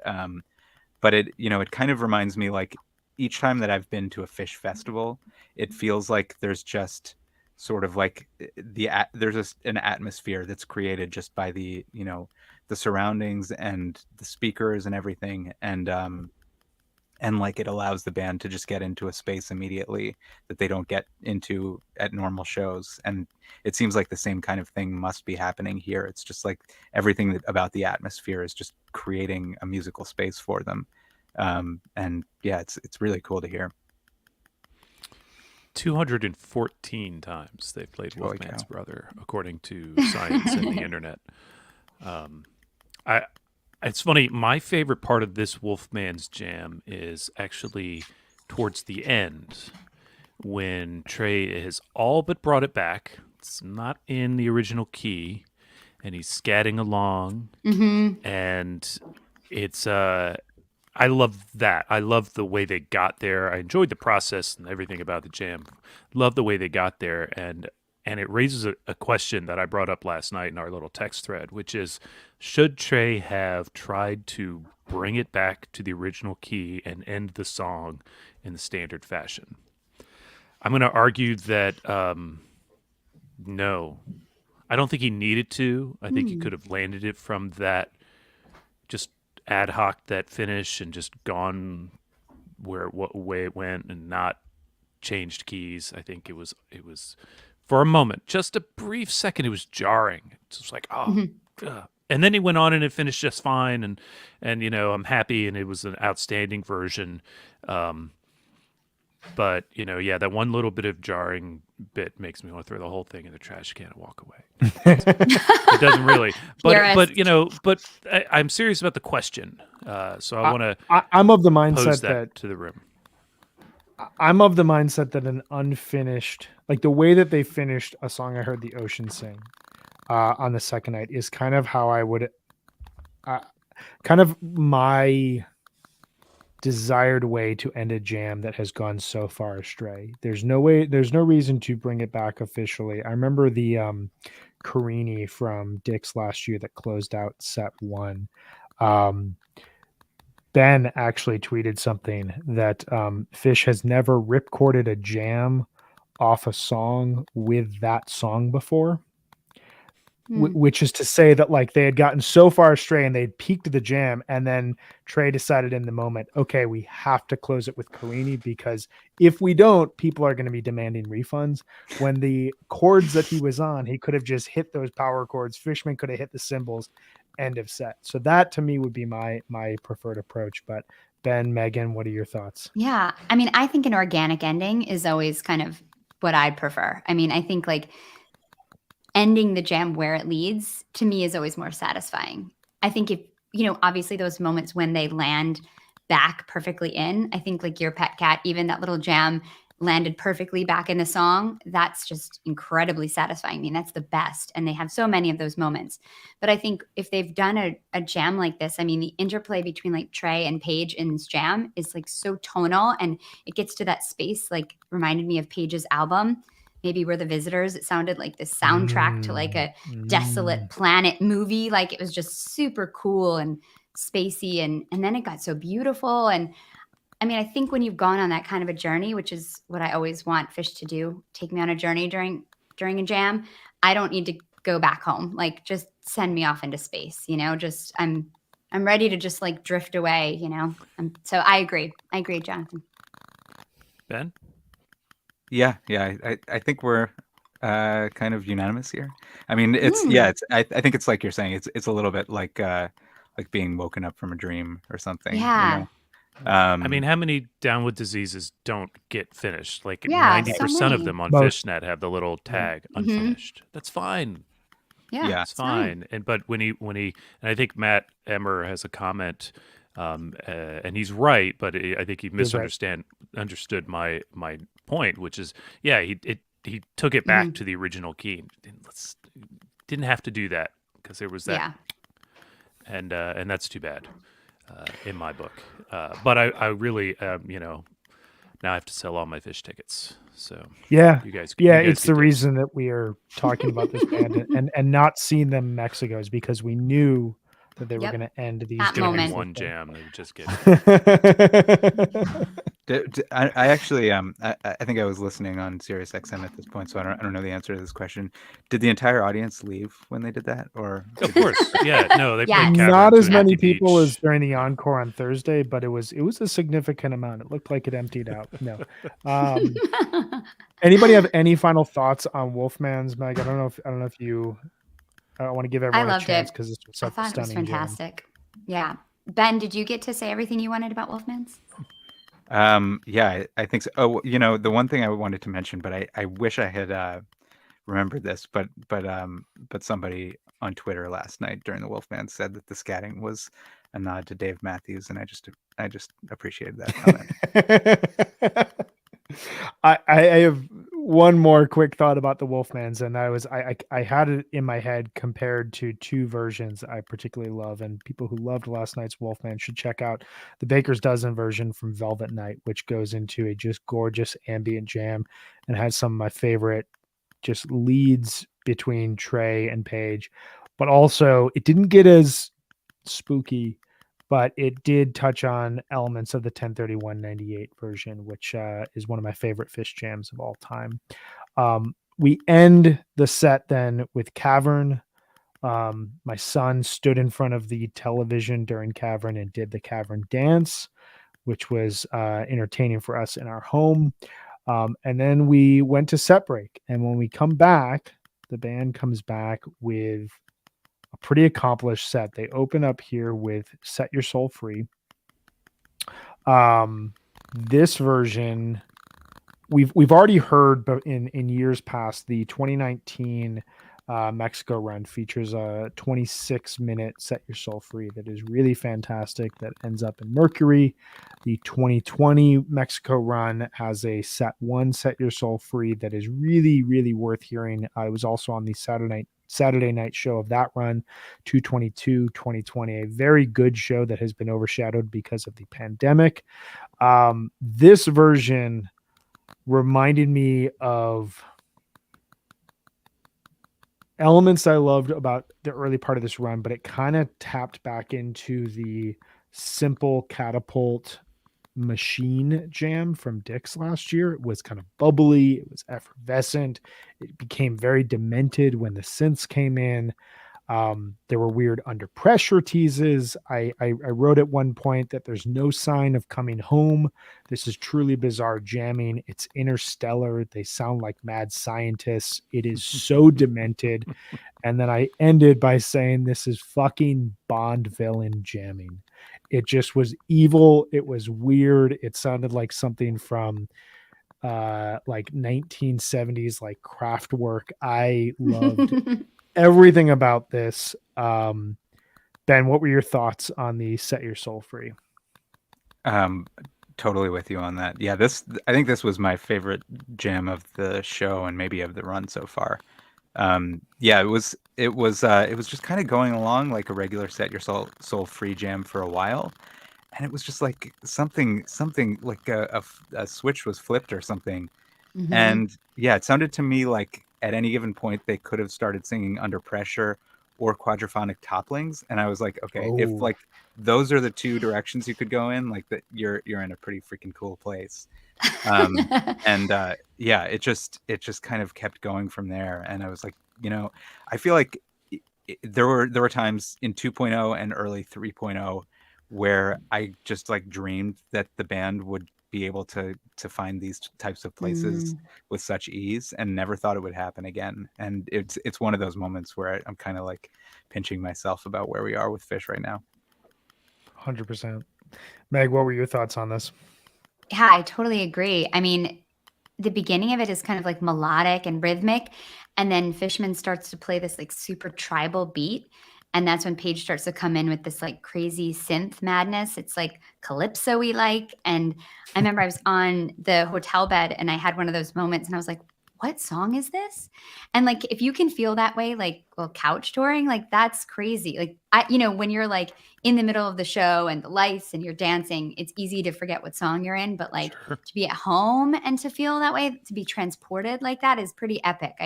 But it kind of reminds me, like each time that I've been to a fish festival, it feels like there's just sort of like there's an atmosphere that's created just by the surroundings and the speakers and everything, and like it allows the band to just get into a space immediately that they don't get into at normal shows. And it seems like the same kind of thing must be happening here. It's just like everything about the atmosphere is just creating a musical space for them. And yeah, it's really cool to hear. 214 times they've played Wolfman's Brother, according to science and the internet. It's funny, my favorite part of this Wolfman's jam is actually towards the end, when Trey has all but brought it back. It's not in the original key, and he's scatting along, and it's I love that. I love the way they got there. I enjoyed the process and everything about the jam. Love the way they got there, and it raises a question that I brought up last night in our little text thread, which is, should Trey have tried to bring it back to the original key and end the song in the standard fashion? I'm going to argue that no. I don't think he needed to. I think he could have landed it from that, just ad hoc that finish, and just gone what way it went and not changed keys. I think it was for a moment, just a brief second, it was jarring. It's just like, ugh. And then he went on and it finished just fine, and I'm happy, and it was an outstanding version. But yeah, that one little bit of jarring bit makes me want to throw the whole thing in the trash can and walk away. It doesn't really, but I'm serious about the question. So I want to I'm of the pose mindset that to the room. I'm of the mindset that an unfinished, like the way that they finished a song I heard the ocean sing on the second night, is kind of how I would, kind of my desired way to end a jam that has gone so far astray. There's no reason to bring it back officially. I remember the Carini from Dick's last year that closed out set one. Ben actually tweeted something that Fish has never ripcorded a jam off a song with that song before. Which is to say that like they had gotten so far astray and they'd peaked the jam, and then Trey decided in the moment, okay, we have to close it with Carini, because if we don't, people are going to be demanding refunds. When the chords that he was on, he could have just hit those power chords. Fishman could have hit the cymbals, end of set. So that to me would be my preferred approach. But Ben, Megan, what are your thoughts? Yeah. I mean, I think an organic ending is always kind of what I'd prefer. I mean, I think like ending the jam where it leads to me is always more satisfying. I think if, obviously those moments when they land back perfectly in, I think like your pet cat, even that little jam landed perfectly back in the song, that's just incredibly satisfying. I mean, that's the best. And they have so many of those moments. But I think if they've done a jam like this, I mean, the interplay between like Trey and Paige in this jam is like so tonal, and it gets to that space, like reminded me of Paige's album. Maybe We're the Visitors. It sounded like the soundtrack to like a desolate planet movie. Like it was just super cool and spacey. And then it got so beautiful. And I mean, I think when you've gone on that kind of a journey, which is what I always want Fish to do, take me on a journey during a jam, I don't need to go back home. Like just send me off into space, just I'm ready to just like drift away, so I agree, Jonathan. Ben? Yeah. I think we're kind of unanimous here. I mean, I think it's like you're saying, it's a little bit like being woken up from a dream or something. Yeah. I mean, how many Down with Diseases don't get finished? Like Yeah, 90% of them on Fishnet have the little tag unfinished. That's fine. Yeah, it's fine. But when he, and I think Matt Emmer has a comment, and he's right, but I think he understood my point, which is, he took it back to the original key. Didn't have to do that because there was that, and that's too bad. In my book, but I really, now I have to sell all my Fish tickets. So you guys, it's the reason that we are talking about this band and not seeing them in Mexico is because we knew that they were going to end these moment. One jam, they would just get. I actually, I think I was listening on Sirius XM at this point, so I don't know the answer to this question. Did the entire audience leave when they did that, or? Of course, no, they played Cavern not as many empty people beach. as during the Encore on Thursday, but it was a significant amount. It looked like it emptied out. No. Anybody have any final thoughts on Wolfman's, Meg? I don't know if you. I want to give everyone a chance because it's such a stunning it was fantastic. Jam. Yeah, Ben, did you get to say everything you wanted about Wolfman's? I think so. Oh, the one thing I wanted to mention, but I wish I had remembered this, but somebody on Twitter last night during the Wolfman said that the scatting was a nod to Dave Matthews, and I just appreciated that comment. I have one more quick thought about the Wolfmans, and I had it in my head compared to two versions I particularly love, and people who loved last night's Wolfman should check out the Baker's Dozen version from Velvet Night, which goes into a just gorgeous ambient jam and has some of my favorite just leads between Trey and Paige, but also it didn't get as spooky, but it did touch on elements of the 1031-98 version, which is one of my favorite Fish jams of all time. We end the set then with Cavern. My son stood in front of the television during Cavern and did the Cavern dance, which was entertaining for us in our home. And then we went to set break. And when we come back, the band comes back with a pretty accomplished set. They open up here with Set Your Soul Free. This version, we've already heard, but in years past, the 2019 Mexico run features a 26-minute Set Your Soul Free that is really fantastic, that ends up in Mercury. The 2020 Mexico run has a Set Your Soul Free that is really, really worth hearing. I was also on the Saturday night show of that run, 2/22/2020, a very good show that has been overshadowed because of the pandemic. This version reminded me of elements I loved about the early part of this run, but it kind of tapped back into the Simple Catapult Machine jam from Dick's last year. It was kind of bubbly, it was effervescent, it became very demented when the synths came in. There were weird under pressure teases. I wrote at one point that there's no sign of coming home. This is truly bizarre jamming. It's interstellar. They sound like mad scientists. It is so demented. And then I ended by saying this is fucking Bond villain jamming. It just was evil. It was weird. It sounded like something from like 1970s, like Kraftwerk. I loved everything about this. Ben, what were your thoughts on the Set Your Soul Free? Totally with you on that. Yeah, I think this was my favorite jam of the show and maybe of the run so far. Yeah, it was just kind of going along like a regular Set Your Soul Free jam for a while, and it was just like something like a switch was flipped or something. Mhm. And yeah, it sounded to me like at any given point they could have started singing Under Pressure or Quadraphonic Topplings, and I was like, okay, if Oh, like those are the two directions you could go in, like that you're in a pretty freaking cool place. And yeah, it just kind of kept going from there, and I was like, I feel like there were times in 2.0 and early 3.0 where I just like dreamed that the band would be able to find these types of places with such ease, and never thought it would happen again. And it's one of those moments where I'm kind of like pinching myself about where we are with Fish right now. 100%. Meg, what were your thoughts on this? Yeah, I totally agree. I mean, the beginning of it is kind of like melodic and rhythmic, and then Fishman starts to play this like super tribal beat, and that's when Paige starts to come in with this like crazy synth madness. It's like calypso-y like, and I remember I was on the hotel bed and I had one of those moments and I was like, what song is this? And like if you can feel that way, like, well, couch touring, like that's crazy. Like when you're like in the middle of the show and the lights and you're dancing, it's easy to forget what song you're in. But like Sure. to be at home and to feel that way, to be transported like that is pretty epic.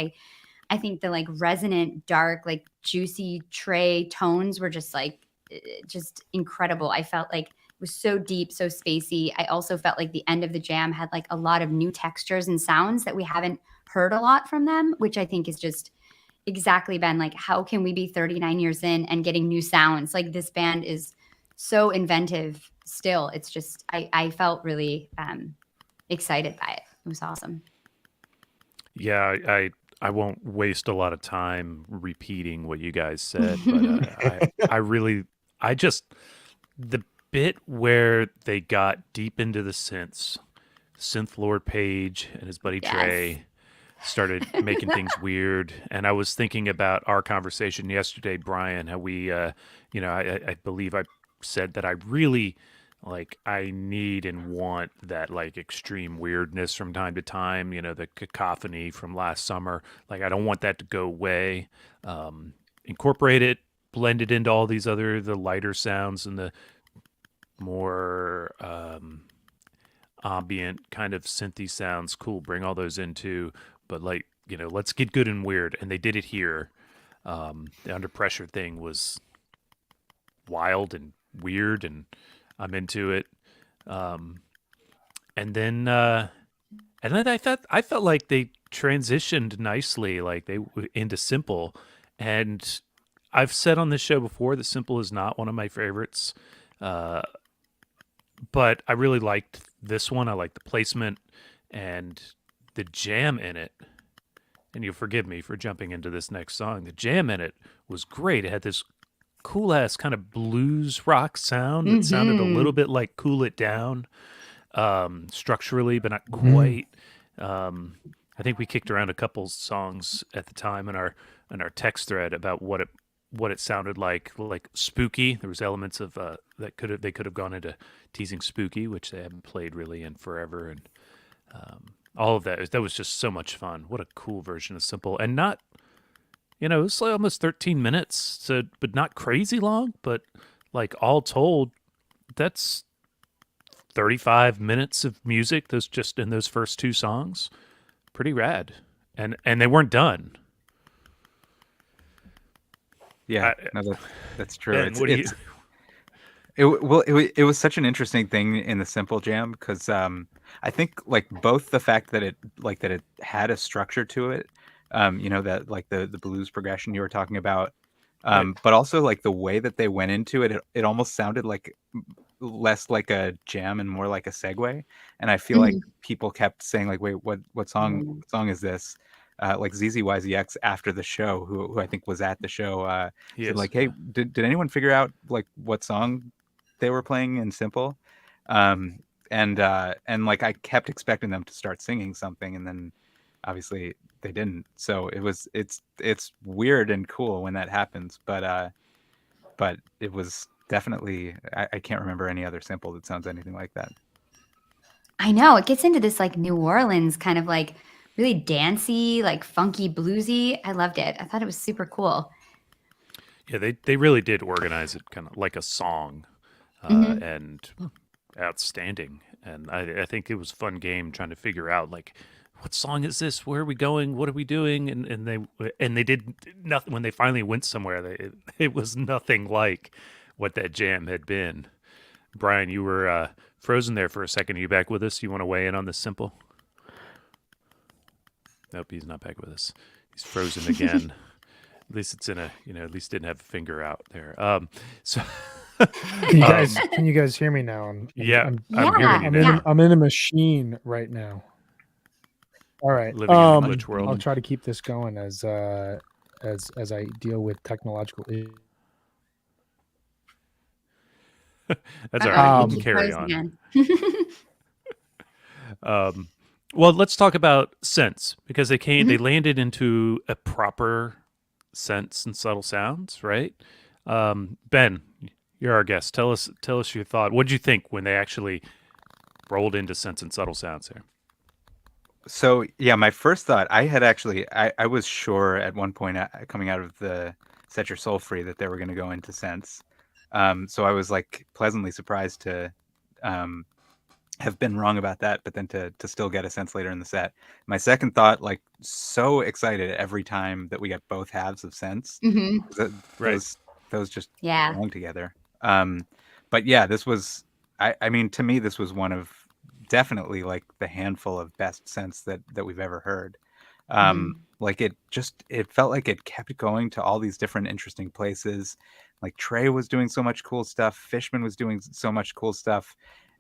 I think the like resonant, dark, like juicy Trey tones were just like just incredible. I felt like it was so deep, so spacey. I also felt like the end of the jam had like a lot of new textures and sounds that we haven't heard a lot from them, which I think is just exactly been like, how can we be 39 years in and getting new sounds? Like this band is so inventive still. It's just, I felt really excited by it. It was awesome. Yeah, I won't waste a lot of time repeating what you guys said, but I just the bit where they got deep into the synth Lord Page and his buddy Yes. Trey started making things weird, and I was thinking about our conversation yesterday, Brian, how we I believe I said that I really I need and want that like extreme weirdness from time to time, the cacophony from last summer. Like I don't want that to go away. Incorporate it, blend it into all these the lighter sounds and the more ambient kind of synthy sounds. Cool, bring all those into, but let's get good and weird. And they did it here. The Under Pressure thing was wild and weird, and I'm into it. And then I felt like they transitioned nicely, like they into Simple. And I've said on this show before that Simple is not one of my favorites, but I really liked this one. I liked the placement and the jam in it and you'll forgive me for jumping into this next song, the jam in it was great. It had this cool ass kind of blues rock sound that sounded a little bit like Cool It Down, structurally, but not quite. I think we kicked around a couple songs at the time in our text thread about what it sounded like spooky. There was elements of they could have gone into teasing spooky, which they haven't played really in forever, and all of that was just so much fun. What a cool version of Simple, and not, it was like almost 13 minutes, so, but not crazy long, but like all told, that's 35 minutes of music. Those just in those first two songs, pretty rad, and they weren't done. Yeah, no, that's true. Ben, It was such an interesting thing in the Simple Jam because I think like both the fact that it had a structure to it, that like the blues progression you were talking about, but also like the way that they went into it, it almost sounded like less like a jam and more like a segue. And I feel like people kept saying like, wait, what song is this? Like ZZYZX after the show, who I think was at the show, said like, hey, did anyone figure out like what song they were playing in Simple? And like I kept expecting them to start singing something, and then obviously they didn't. So it's weird and cool when that happens, but it was definitely, I can't remember any other Simple that sounds anything like that. I know, it gets into this like New Orleans kind of like really dancey, like funky bluesy. I loved it. I thought it was super cool. Yeah, they really did organize it kind of like a song, and outstanding. And I think it was a fun game trying to figure out like, what song is this? Where are we going? What are we doing? And they did nothing when they finally went somewhere. It was nothing like what that jam had been. Brian, you were frozen there for a second. Are you back with us? You want to weigh in on this Simple? Nope, he's not back with us. He's frozen again. At least it's in a, at least didn't have a finger out there. So can you guys hear me now? I'm hearing you now. I'm in a machine right now. All right. Living in the glitch world. I'll try to keep this going as I deal with technological issues. That's all right. You can carry on. Well, let's talk about sense, because they landed into a proper sense and subtle sounds, right? Ben, you're our guest. Tell us your thought. What did you think when they actually rolled into sense and subtle sounds here? So yeah, my first thought, I was sure at one point coming out of the Set Your Soul Free that they were going to go into sense. So I was like pleasantly surprised to have been wrong about that, but then to still get a sense later in the set. My second thought, like so excited every time that we get both halves of sense. Those just belong together. But yeah, this was, I mean, to me, this was one of definitely like the handful of best sense that we've ever heard. Like it felt like it kept going to all these different interesting places. Like Trey was doing so much cool stuff. Fishman was doing so much cool stuff.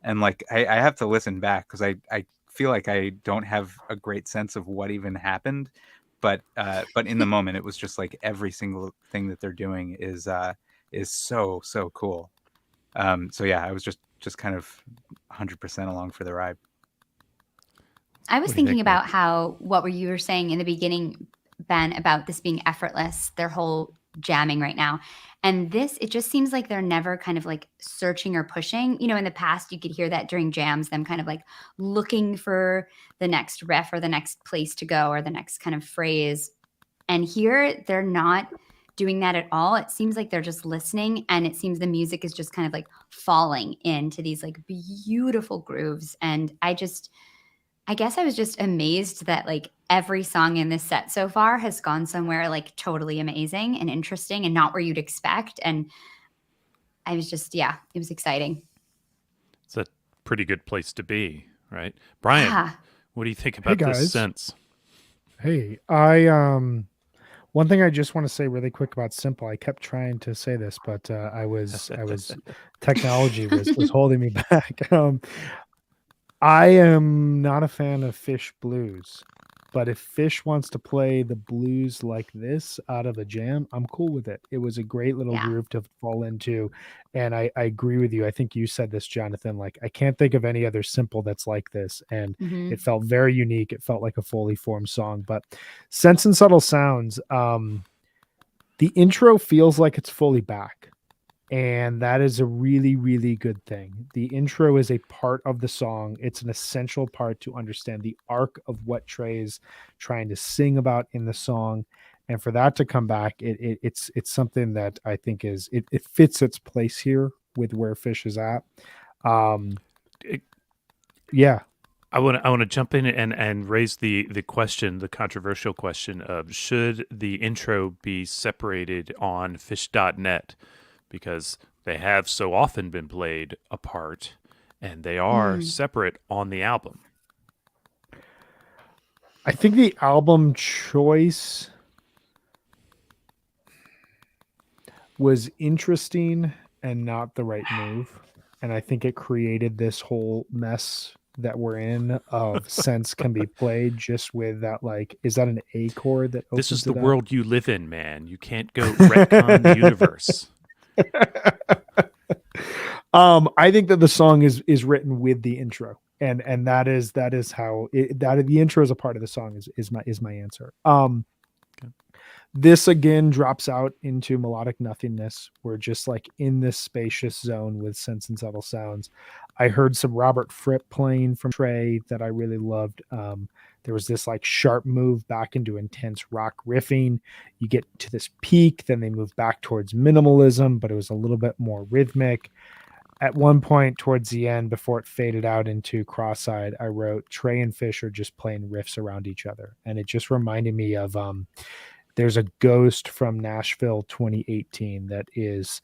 And like, I have to listen back because I feel like I don't have a great sense of what even happened. But in the moment, it was just like every single thing that they're doing is so cool. So yeah, I was just kind of 100% along for the ride. I was thinking about what you were saying in the beginning, Ben, about this being effortless, their whole jamming right now. And it just seems like they're never kind of like searching or pushing. In the past, you could hear that during jams, them kind of like looking for the next riff or the next place to go or the next kind of phrase. And here, they're not doing that at all. It seems like they're just listening, and it seems the music is just kind of like falling into these like beautiful grooves. And I guess I was just amazed that like every song in this set so far has gone somewhere like totally amazing and interesting and not where you'd expect. And I was just, it was exciting. It's a pretty good place to be, right? Brian, what do you think about this sense? Hey, one thing I just want to say really quick about Simple. I kept trying to say this, but I was technology was holding me back. I am not a fan of Fish blues. But if Fish wants to play the blues like this out of a jam, I'm cool with it. It was a great little Yeah. groove to fall into. And I agree with you. I think you said this, Jonathan. Like, I can't think of any other simple that's like this. And Hmm. it felt very unique. It felt like a fully formed song. But Sense and Subtle Sounds, the intro feels like it's fully back. And that is a really, really good thing. The intro is a part of the song. It's an essential part to understand the arc of what Trey is trying to sing about in the song. And for that to come back, it's something that I think it fits its place here with where Fish is at. Yeah. I want to jump in and raise the question, the controversial question of should the intro be separated on fish.net, because they have so often been played apart and they are separate on the album. I think the album choice was interesting and not the right move. And I think it created this whole mess that we're in of Sense can be played just with that, like, is that an A chord that opens This is to the that? world you live in, man. You can't go retcon the universe. I think that the song is written with the intro. And that is how that the intro is a part of the song is my answer. Okay. This again drops out into melodic nothingness. We're just like in this spacious zone with Sense and Subtle Sounds. I heard some Robert Fripp playing from Trey that I really loved. There was this like sharp move back into intense rock riffing. You get to this peak, then they move back towards minimalism, but it was a little bit more rhythmic. At one point towards the end, before it faded out into Cross-Eyed, I wrote Trey and Fish are just playing riffs around each other. And it just reminded me of there's a Ghost from Nashville 2018 that is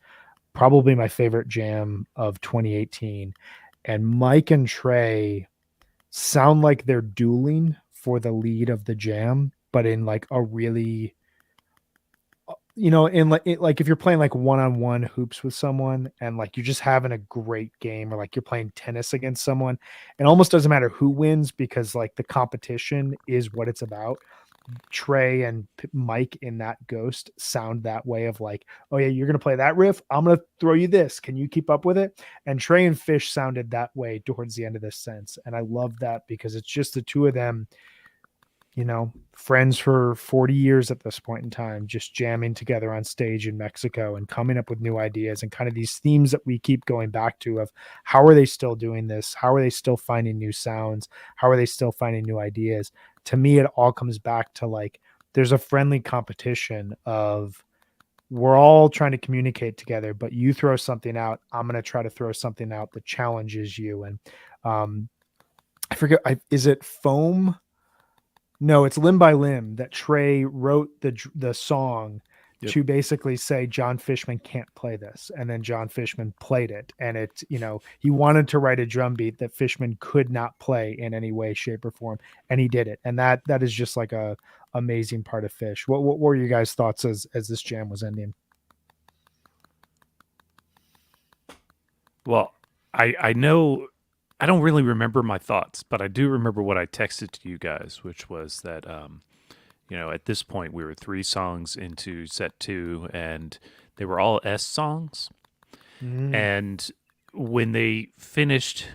probably my favorite jam of 2018. And Mike and Trey sound like they're dueling for the lead of the jam, but in like a really, in like if you're playing like one-on-one hoops with someone and like you're just having a great game, or like you're playing tennis against someone, it almost doesn't matter who wins because like the competition is what it's about. Trey and Mike in that Ghost sound that way of like, oh yeah, you're going to play that riff. I'm going to throw you this. Can you keep up with it? And Trey and Fish sounded that way towards the end of this Sense. And I love that because it's just the two of them, friends for 40 years at this point in time, just jamming together on stage in Mexico and coming up with new ideas and kind of these themes that we keep going back to of how are they still doing this? How are they still finding new sounds? How are they still finding new ideas? To me, it all comes back to like, there's a friendly competition of we're all trying to communicate together, but you throw something out, I'm going to try to throw something out that challenges you. And I forget, is it Foam? No, it's Limb by Limb that Trey wrote the song to basically say John Fishman can't play this. And then John Fishman played it. And he wanted to write a drum beat that Fishman could not play in any way, shape, or form. And he did it. And that is just like a amazing part of Fish. What were your guys' thoughts as this jam was ending? Well, I know I don't really remember my thoughts, but I do remember what I texted to you guys, which was that at this point we were 3 songs into set 2 and they were all S songs. And when they finished,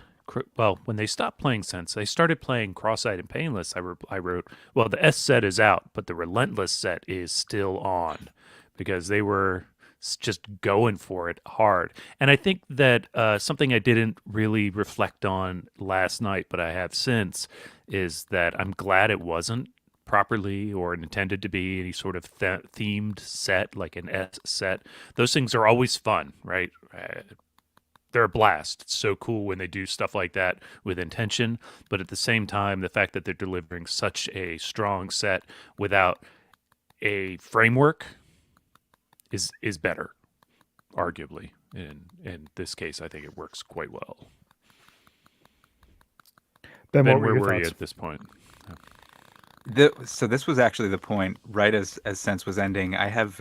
when they stopped playing Sense, they started playing Cross-Eyed and Painless. I wrote, well, the S set is out, but the Relentless set is still on, because they were just going for it hard. And I think that something I didn't really reflect on last night, but I have since, is that I'm glad it wasn't properly or intended to be any sort of themed set, like an S set. Those things are always fun, right? They're a blast. It's so cool when they do stuff like that with intention. But at the same time, the fact that they're delivering such a strong set without a framework is better, arguably. In this case, I think it works quite well. Ben, where were you at this point? So this was actually the point right as Sense was ending. I have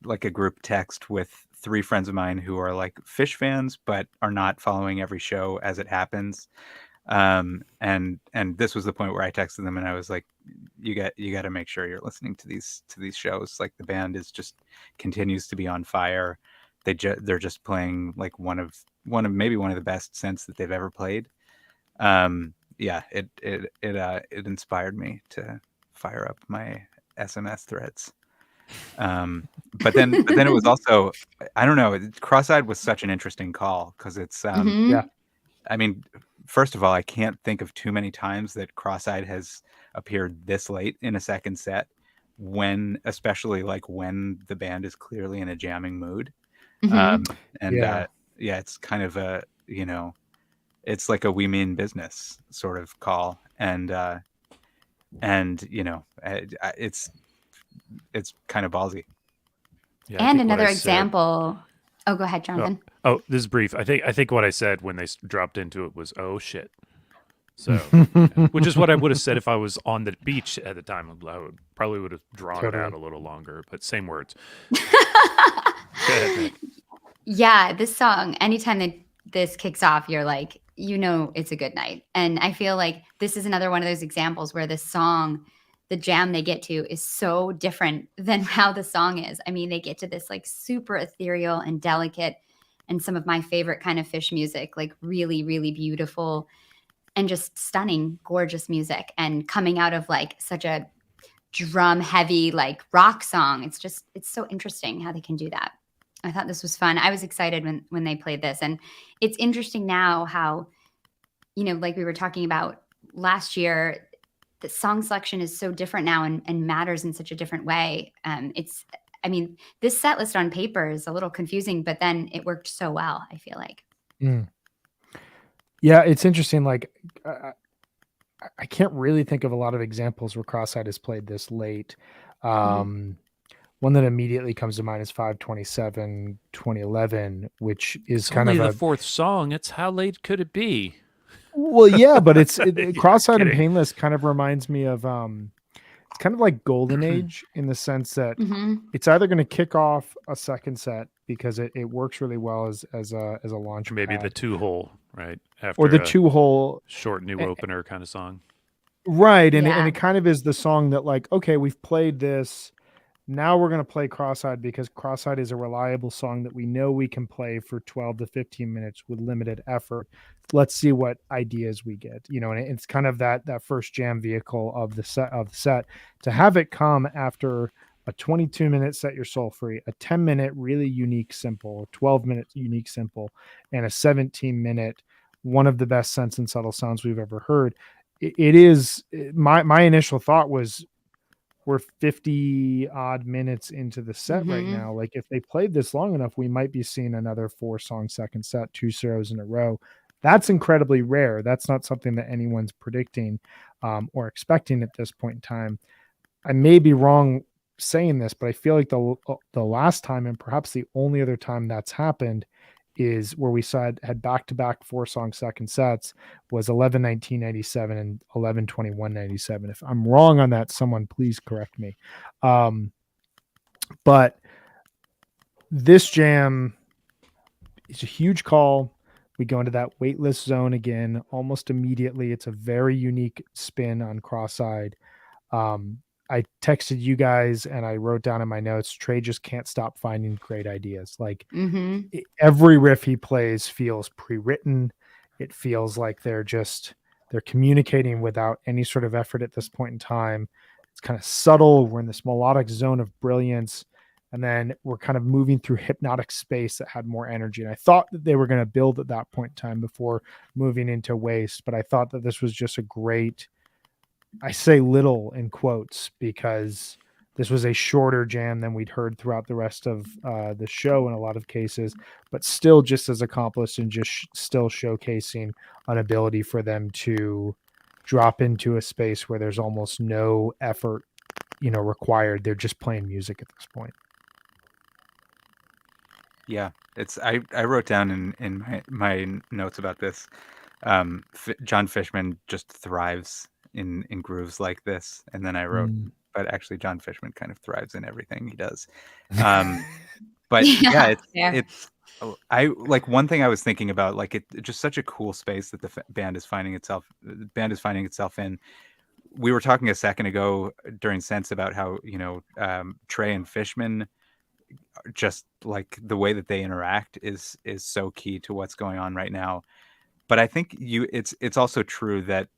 like a group text with 3 friends of mine who are like Fish fans, but are not following every show as it happens. And this was the point where I texted them and I was like, you got to make sure you're listening to these shows. Like, the band is just continues to be on fire. They're just playing like one of maybe one of the best synths that they've ever played. Yeah, it inspired me to fire up my SMS threads. But then it was also, I don't know, Cross-Eyed was such an interesting call because it's Mhm. Yeah. I mean, first of all, I can't think of too many times that Cross-Eyed has appeared this late in a second set, especially like when the band is clearly in a jamming mood. Mhm. And Yeah. yeah, it's kind of a, it's like a we mean business sort of call. And it's kind of ballsy. Yeah, I And think what I another said. example. Oh, go ahead, Oh, Jonathan. this is brief. I think what I said when they dropped into it was, "Oh shit." So, which is what I would have said if I was on the beach at the time. I probably would have drawn it out Totally. a little longer, but same words. Go ahead, Nick. Yeah, this song, anytime that this kicks off, you're like, it's a good night. And I feel like this is another one of those examples where the song, the jam they get to is so different than how the song is. I mean, they get to this like super ethereal and delicate and some of my favorite kind of Fish music, like really, really beautiful and just stunning, gorgeous music. And coming out of like such a drum heavy, like rock song, it's so interesting how they can do that. I thought this was fun. I was excited when they played this. And it's interesting now how, like we were talking about last year, the song selection is so different now and matters in such a different way. This set list on paper is a little confusing, but then it worked so well, I feel like. Mm. Yeah, it's interesting. Like, I can't really think of a lot of examples where Cross-Eyed has played this late. One that immediately comes to mind is 5/27, 2011, which is It's kind only of the fourth song. It's how late could it be? Well, yeah, but it's Yeah, Cross-Eyed and kidding. Painless kind of reminds me of it's kind of like Golden Age in the sense that it's either going to kick off a second set because it works really well as a launch Maybe the pad, 2-hole, right? After or the a 2-hole, short new a- opener kind of song. right? And Yeah. it kind of is the song that, like, okay, we've played this. Now we're going to play Cross-Eyed because Cross-Eyed is a reliable song that we know we can play for 12 to 15 minutes with limited effort. Let's see what ideas we get, and it's kind of that first jam vehicle of the set to have it come after a 22-minute Set Your Soul Free, a 10-minute really unique simple, 12-minute unique simple, and a 17-minute one of the best Sense and Subtle sounds we've ever heard. It is my initial thought was, we're 50 odd minutes into the set right now. Like, if they played this long enough, we might be seeing another 4-song second set, 2 shows in a row. That's incredibly rare. That's not something that anyone's predicting or expecting at this point in time. I may be wrong saying this, but I feel like the last time, and perhaps the only other time that's happened, is where we had back-to-back 4-song second sets was 11/19/97 and 11/21/97. If I'm wrong on that, someone please correct me. But this jam is a huge call. We go into that waitlist zone again almost immediately. It's a very unique spin on Cross-Eyed. I texted you guys and I wrote down in my notes, Trey just can't stop finding great ideas. Like, every riff he plays feels pre-written. It feels like they're communicating without any sort of effort at this point in time. It's kind of subtle. We're in this melodic zone of brilliance. And then we're kind of moving through hypnotic space that had more energy. And I thought that they were going to build at that point in time before moving into waste. But I thought that this was just a great, I say little in quotes because this was a shorter jam than we'd heard throughout the rest of the show in a lot of cases, but still just as accomplished and just still showcasing an ability for them to drop into a space where there's almost no effort, required. They're just playing music at this point. Yeah, I wrote down in my notes about this. John Fishman just thrives in grooves like this, and then I wrote, but actually John Fishman kind of thrives in everything he does. But yeah, Yeah, fair. it's I like one thing I was thinking about, like it's just such a cool space that the band is finding itself in. We were talking a second ago during Sense about how, Trey and Fishman, just like the way that they interact is so key to what's going on right now. But I think it's also true that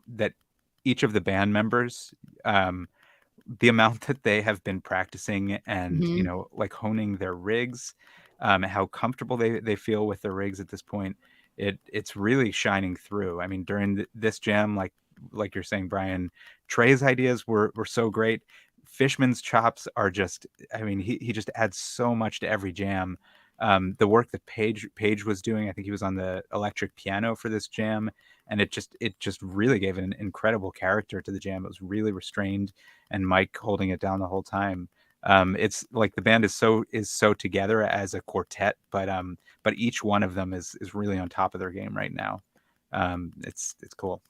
each of the band members, um, the amount that they have been practicing and, Mhm. like honing their rigs, how comfortable they feel with their rigs at this point, it's really shining through. I mean, during this jam, like you're saying, Brian, Trey's ideas were so great. Fishman's chops are just, I mean, he just adds so much to every jam. The work that Page was doing, I think he was on the electric piano for this jam, and it just really gave an incredible character to the jam. It was really restrained, and Mike holding it down the whole time. It's like the band is so together as a quartet, but each one of them is really on top of their game right now. It's cool.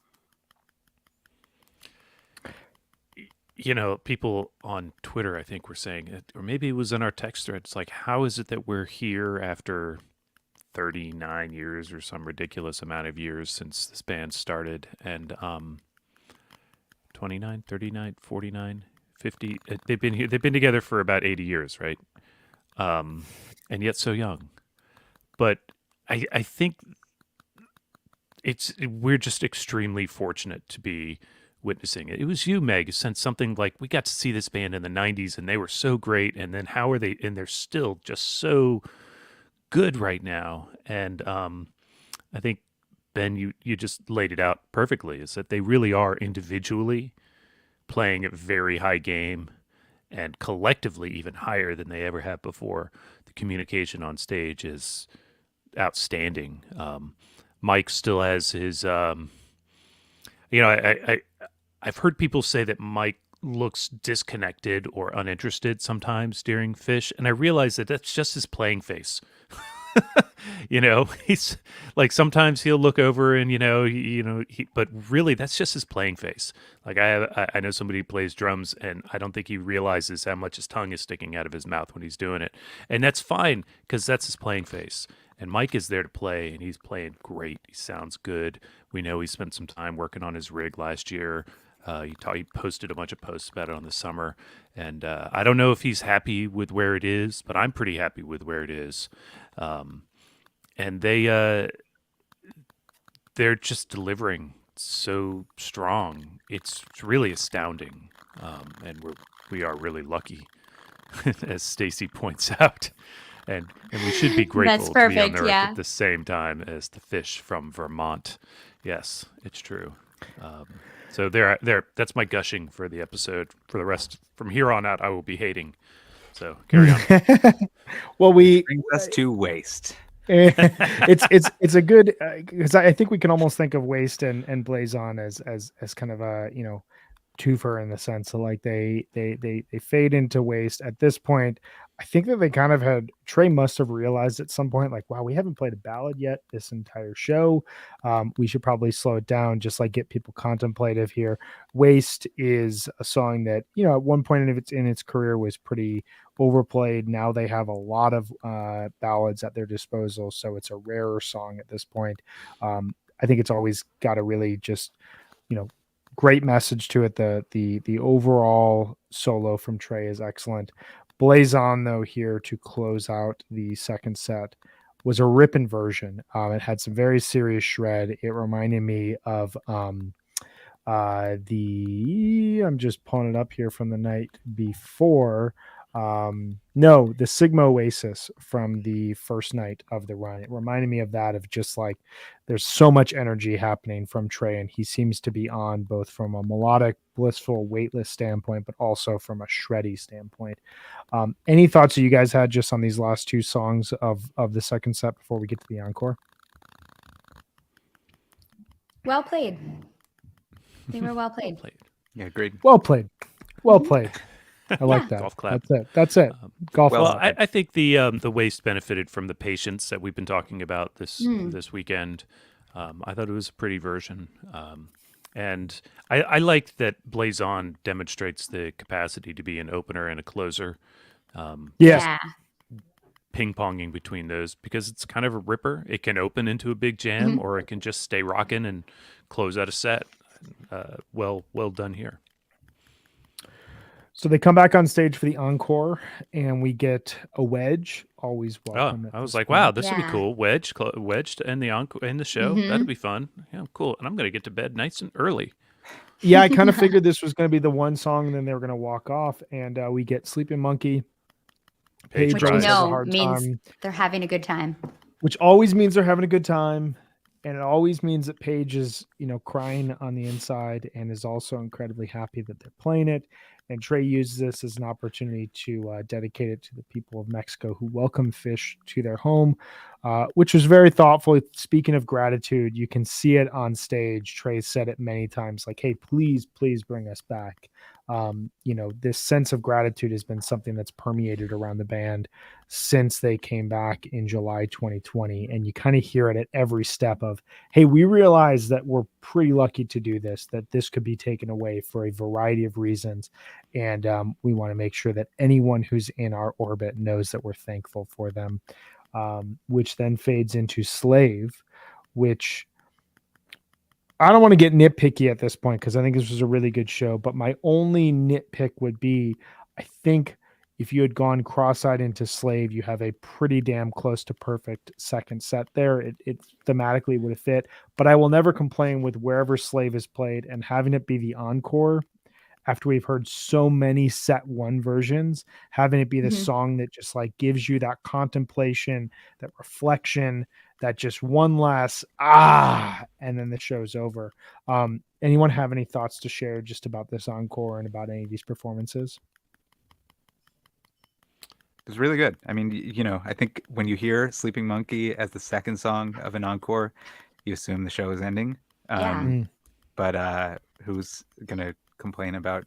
People on Twitter, I think, were saying it, or maybe it was in our text thread. It's like, how is it that we're here after 39 years or some ridiculous amount of years since this band started? And 29, 39, 49, 50. They've been here. They've been together for about 80 years, right? And yet so young. But I think we're just extremely fortunate to be witnessing it. It was you, Meg, who sent something like, we got to see this band in the 90s and they were so great, and then how are they, and they're still just so good right now. And I think, Ben, you just laid it out perfectly, is that they really are individually playing a very high game, and collectively even higher than they ever have before. The communication on stage is outstanding. Mike still has his, I've heard people say that Mike looks disconnected or uninterested sometimes during Fish, and I realize that that's just his playing face. He's like, sometimes he'll look over and but really that's just his playing face. Like I know somebody who plays drums, and I don't think he realizes how much his tongue is sticking out of his mouth when he's doing it, and that's fine because that's his playing face. And Mike is there to play, and he's playing great. He sounds good. We know he spent some time working on his rig last year. He posted a bunch of posts about it on the summer, and I don't know if he's happy with where it is, but I'm pretty happy with where it is. And they're just delivering so strong. It's really astounding, and we are really lucky, as Stacy points out. And we should be grateful to be on perfect, the earth yeah. at the same time as the fish from Vermont. Yes, it's true. So there. That's my gushing for the episode. For the rest, from here on out, I will be hating. So carry on. Well, Brings us to Waste. it's a good, because I think we can almost think of Waste and Blazon as kind of a twofer, in the sense of like they fade into Waste at this point. I think that they kind of had, Trey must have realized at some point, like, wow, we haven't played a ballad yet this entire show. We should probably slow it down, just like get people contemplative here. Waste is a song that, at one point in its career was pretty overplayed. Now they have a lot of ballads at their disposal, so it's a rarer song at this point. I think it's always got a really just, great message to it. The overall solo from Trey is excellent. Blazon, though, here to close out the second set, was a ripping version. It had some very serious shred. It reminded me of I'm just pulling it up here from the night before. The Sigma Oasis from the first night of the run. It reminded me of that, of just like, there's so much energy happening from Trey, and he seems to be on both from a melodic, blissful, weightless standpoint, but also from a shreddy standpoint. Any thoughts that you guys had just on these last two songs of the second set before we get to the encore? Well played. They were well played. Yeah, great. Well played. Well played. I like that. Golf clap. That's it. Golf Well, clap. I think the Waste benefited from the patience that we've been talking about this weekend. I thought it was a pretty version. And I like that Blazon demonstrates the capacity to be an opener and a closer. Yes. Yeah. ping-ponging between those because it's kind of a ripper. It can open into a big jam, or it can just stay rocking and close out a set. Well done here. So they come back on stage for the encore, and we get a wedge. Always welcome. I was this like, point. wow, this would be Yeah. cool. Wedge to end the encore in the show. That'd be fun. Yeah, cool. And I'm gonna get to bed nice and early. Yeah, I kind of figured this was going to be the one song, and then they were going to walk off, and we get Sleeping Monkey. Paige Which tries. you has a know hard means time, they're having a good time. which always means they're having a good time, and it always means that Paige is, crying on the inside, and is also incredibly happy that they're playing it. And Trey uses this as an opportunity to dedicate it to the people of Mexico who welcome Fish to their home, which was very thoughtful. Speaking of gratitude, you can see it on stage. Trey said it many times, like, hey, please bring us back. This sense of gratitude has been something that's permeated around the band since they came back in July 2020. And you kind of hear it at every step of, hey, we realize that we're pretty lucky to do this, that this could be taken away for a variety of reasons. And we want to make sure that anyone who's in our orbit knows that we're thankful for them, which then fades into Slave, which I don't want to get nitpicky at this point because I think this was a really good show. But my only nitpick would be, I think if you had gone cross-eyed into Slave, you have a pretty damn close to perfect second set there. It thematically would have fit. But I will never complain with wherever Slave is played and having it be the encore. After we've heard so many set one versions, having it be the song that just like gives you that contemplation, that reflection, that just one last and then the show's over. Anyone have any thoughts to share just about this encore and about any of these performances? It was really good. I mean, I think when you hear Sleeping Monkey as the second song of an encore, you assume the show is ending. But who's gonna complain about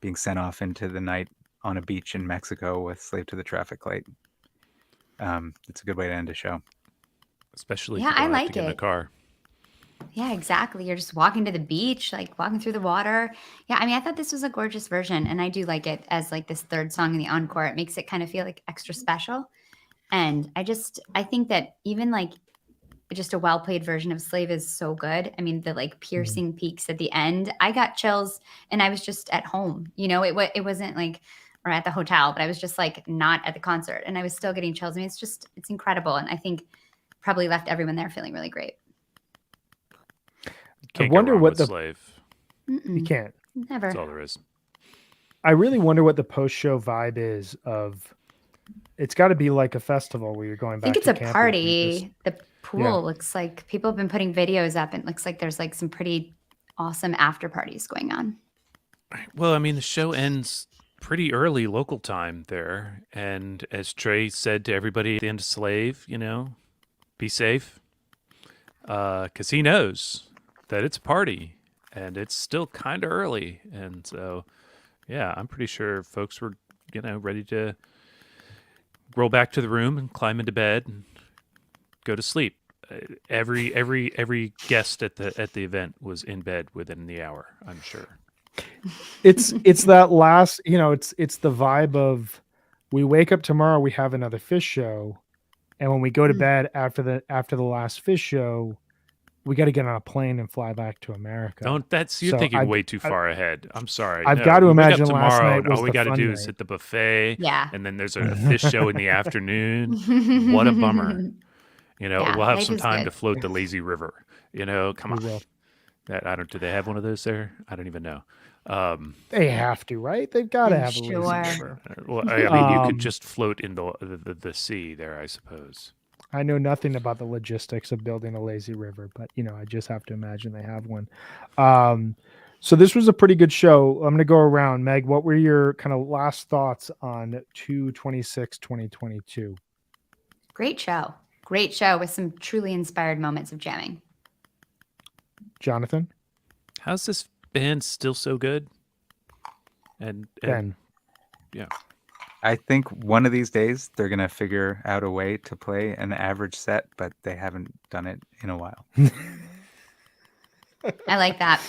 being sent off into the night on a beach in Mexico with Slave to the Traffic Light? It's a good way to end a show, Especially Yeah, if you I don't have to like get in a it. car. Yeah, exactly. You're just walking to the beach, like walking through the water. Yeah, I mean, I thought this was a gorgeous version, and I do like it as like this third song in the encore. It makes it kind of feel like extra special. And I think that even like just a well played version of Slave is so good. I mean, the like piercing peaks at the end, I got chills, and I was just at home. It wasn't like or at the hotel, but I was just like not at the concert, and I was still getting chills. I mean, it's incredible, and I think probably left everyone there feeling really great. Can't wonder go wrong what with the- Slave. You can't. Never. That's all there is. I really wonder what the post-show vibe is of. It's got to be like a festival where you're going I back think it's to a camping. party. The pool Yeah. looks like people have been putting videos up, and it looks like there's like some pretty awesome after parties going on. Well, I mean, the show ends pretty early local time there. And as Trey said to everybody at the end of Slave, be safe. Because he knows that it's a party and it's still kind of early. And so, yeah, I'm pretty sure folks were, ready to roll back to the room and climb into bed and go to sleep. Every guest at the event was in bed within the hour, I'm sure. It's that last, it's the vibe of we wake up tomorrow, we have another Fish show, and when we go to bed after the last Fish show, we got to get on a plane and fly back to America. You're So thinking way too far ahead. I'm sorry. I've got to we wake up imagine last tomorrow night and was all we the got to fun do is night. hit the buffet. Yeah. And then there's a fish show in the afternoon. What a bummer. Yeah, we'll have life some is time good. to float the lazy river. Come We on. will. Do they have one of those there? I don't even know. They have to, right? They've got to I'm have a sure. lazy river. Well, I mean, you could just float in the sea there, I suppose. I know nothing about the logistics of building a lazy river, but I just have to imagine they have one. So this was a pretty good show. I'm going to go around. Meg, what were your kind of last thoughts on 2/26/2022? Great show with some truly inspired moments of jamming. Jonathan? How's this band still so good? And Ben? Yeah. I think one of these days they're gonna figure out a way to play an average set, but they haven't done it in a while. I like that.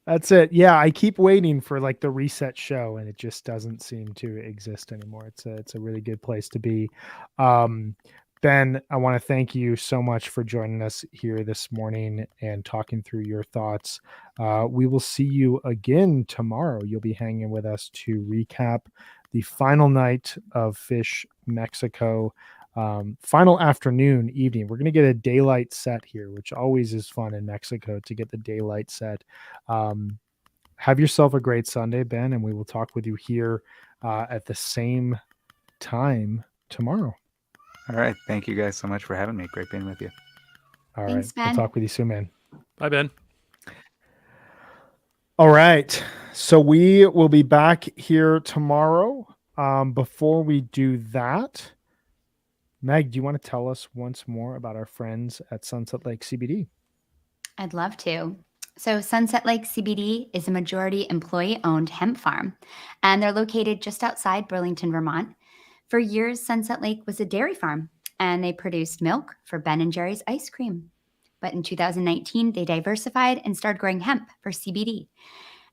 That's it. Yeah, I keep waiting for like the reset show, and it just doesn't seem to exist anymore. It's a really good place to be. Um, Ben, I want to thank you so much for joining us here this morning and talking through your thoughts. We will see you again tomorrow. You'll be hanging with us to recap the final night of Fish Mexico. Final afternoon, evening. We're going to get a daylight set here, which always is fun in Mexico to get the daylight set. Have yourself a great Sunday, Ben, and we will talk with you here at the same time tomorrow. All right. Thank you guys so much for having me. Great being with you. All Thanks, right. We'll Ben. talk with you soon, man. Bye, Ben. All right. So we will be back here tomorrow. Before we do that, Meg, do you want to tell us once more about our friends at Sunset Lake CBD? I'd love to. So, Sunset Lake CBD is a majority employee owned hemp farm, and they're located just outside Burlington, Vermont. For years, Sunset Lake was a dairy farm, and they produced milk for Ben and Jerry's ice cream. But in 2019, they diversified and started growing hemp for CBD.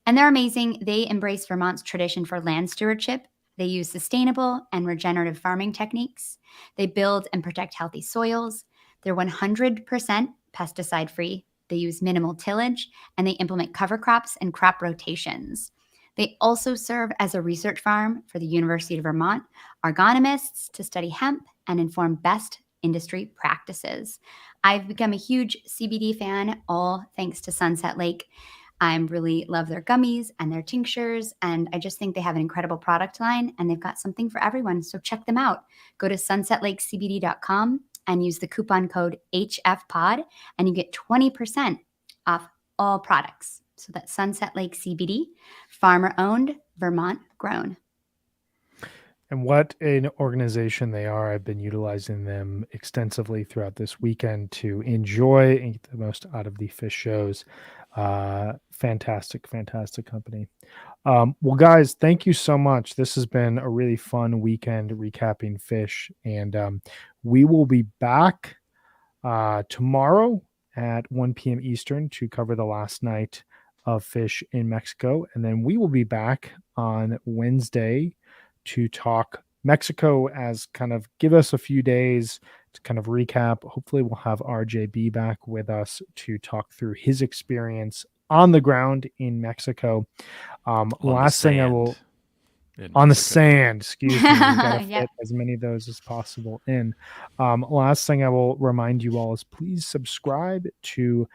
And they're amazing. They embrace Vermont's tradition for land stewardship. They use sustainable and regenerative farming techniques. They build and protect healthy soils. They're 100% pesticide free. They use minimal tillage, and they implement cover crops and crop rotations. They also serve as a research farm for the University of Vermont agronomists to study hemp and inform best industry practices. I've become a huge CBD fan, all thanks to Sunset Lake. I really love their gummies and their tinctures, and I just think they have an incredible product line, and they've got something for everyone. So check them out. Go to sunsetlakecbd.com and use the coupon code HFPod, and you get 20% off all products. So that's Sunset Lake CBD, farmer owned, Vermont grown. And what an organization they are. I've been utilizing them extensively throughout this weekend to enjoy and get the most out of the fish shows. Fantastic company. Well, guys, thank you so much. This has been a really fun weekend recapping fish, and we will be back tomorrow at 1 p.m. Eastern to cover the last night of Fish in Mexico, and then we will be back on Wednesday to talk Mexico, as kind of give us a few days to kind of recap. Hopefully we'll have RJB back with us to talk through his experience on the ground in Mexico. Last thing I will on the sand, excuse me. We got to fit as many of those as possible in. Last thing I will remind you all is please subscribe to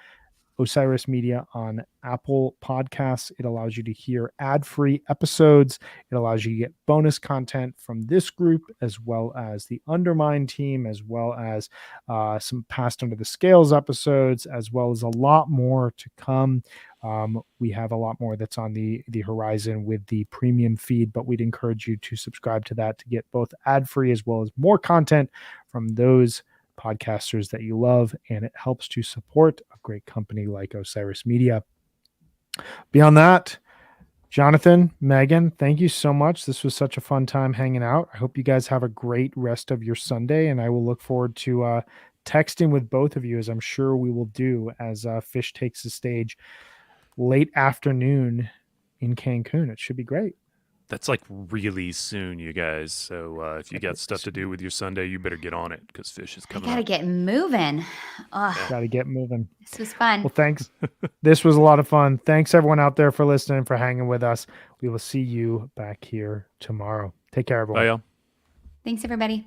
Osiris Media on Apple Podcasts. It allows you to hear ad-free episodes. It allows you to get bonus content from this group, as well as the Undermine team, as well as some Passed Under the Scales episodes, as well as a lot more to come. We have a lot more that's on the horizon with the premium feed, but we'd encourage you to subscribe to that to get both ad-free as well as more content from those podcasters that you love, and it helps to support a great company like Osiris Media. Beyond that, Jonathan, Megan, thank you so much. This was such a fun time hanging out. I hope you guys have a great rest of your Sunday, and I will look forward to texting with both of you, as I'm sure we will do, as Fish takes the stage late afternoon in Cancun. It should be great. That's like really soon, you guys. So if you got stuff to do with your Sunday, you better get on it, because Fish is coming. I gotta get moving. Gotta get moving. This was fun. Well, thanks. This was a lot of fun. Thanks everyone out there for listening, for hanging with us. We will see you back here tomorrow. Take care, everyone. Bye, y'all. Thanks, everybody.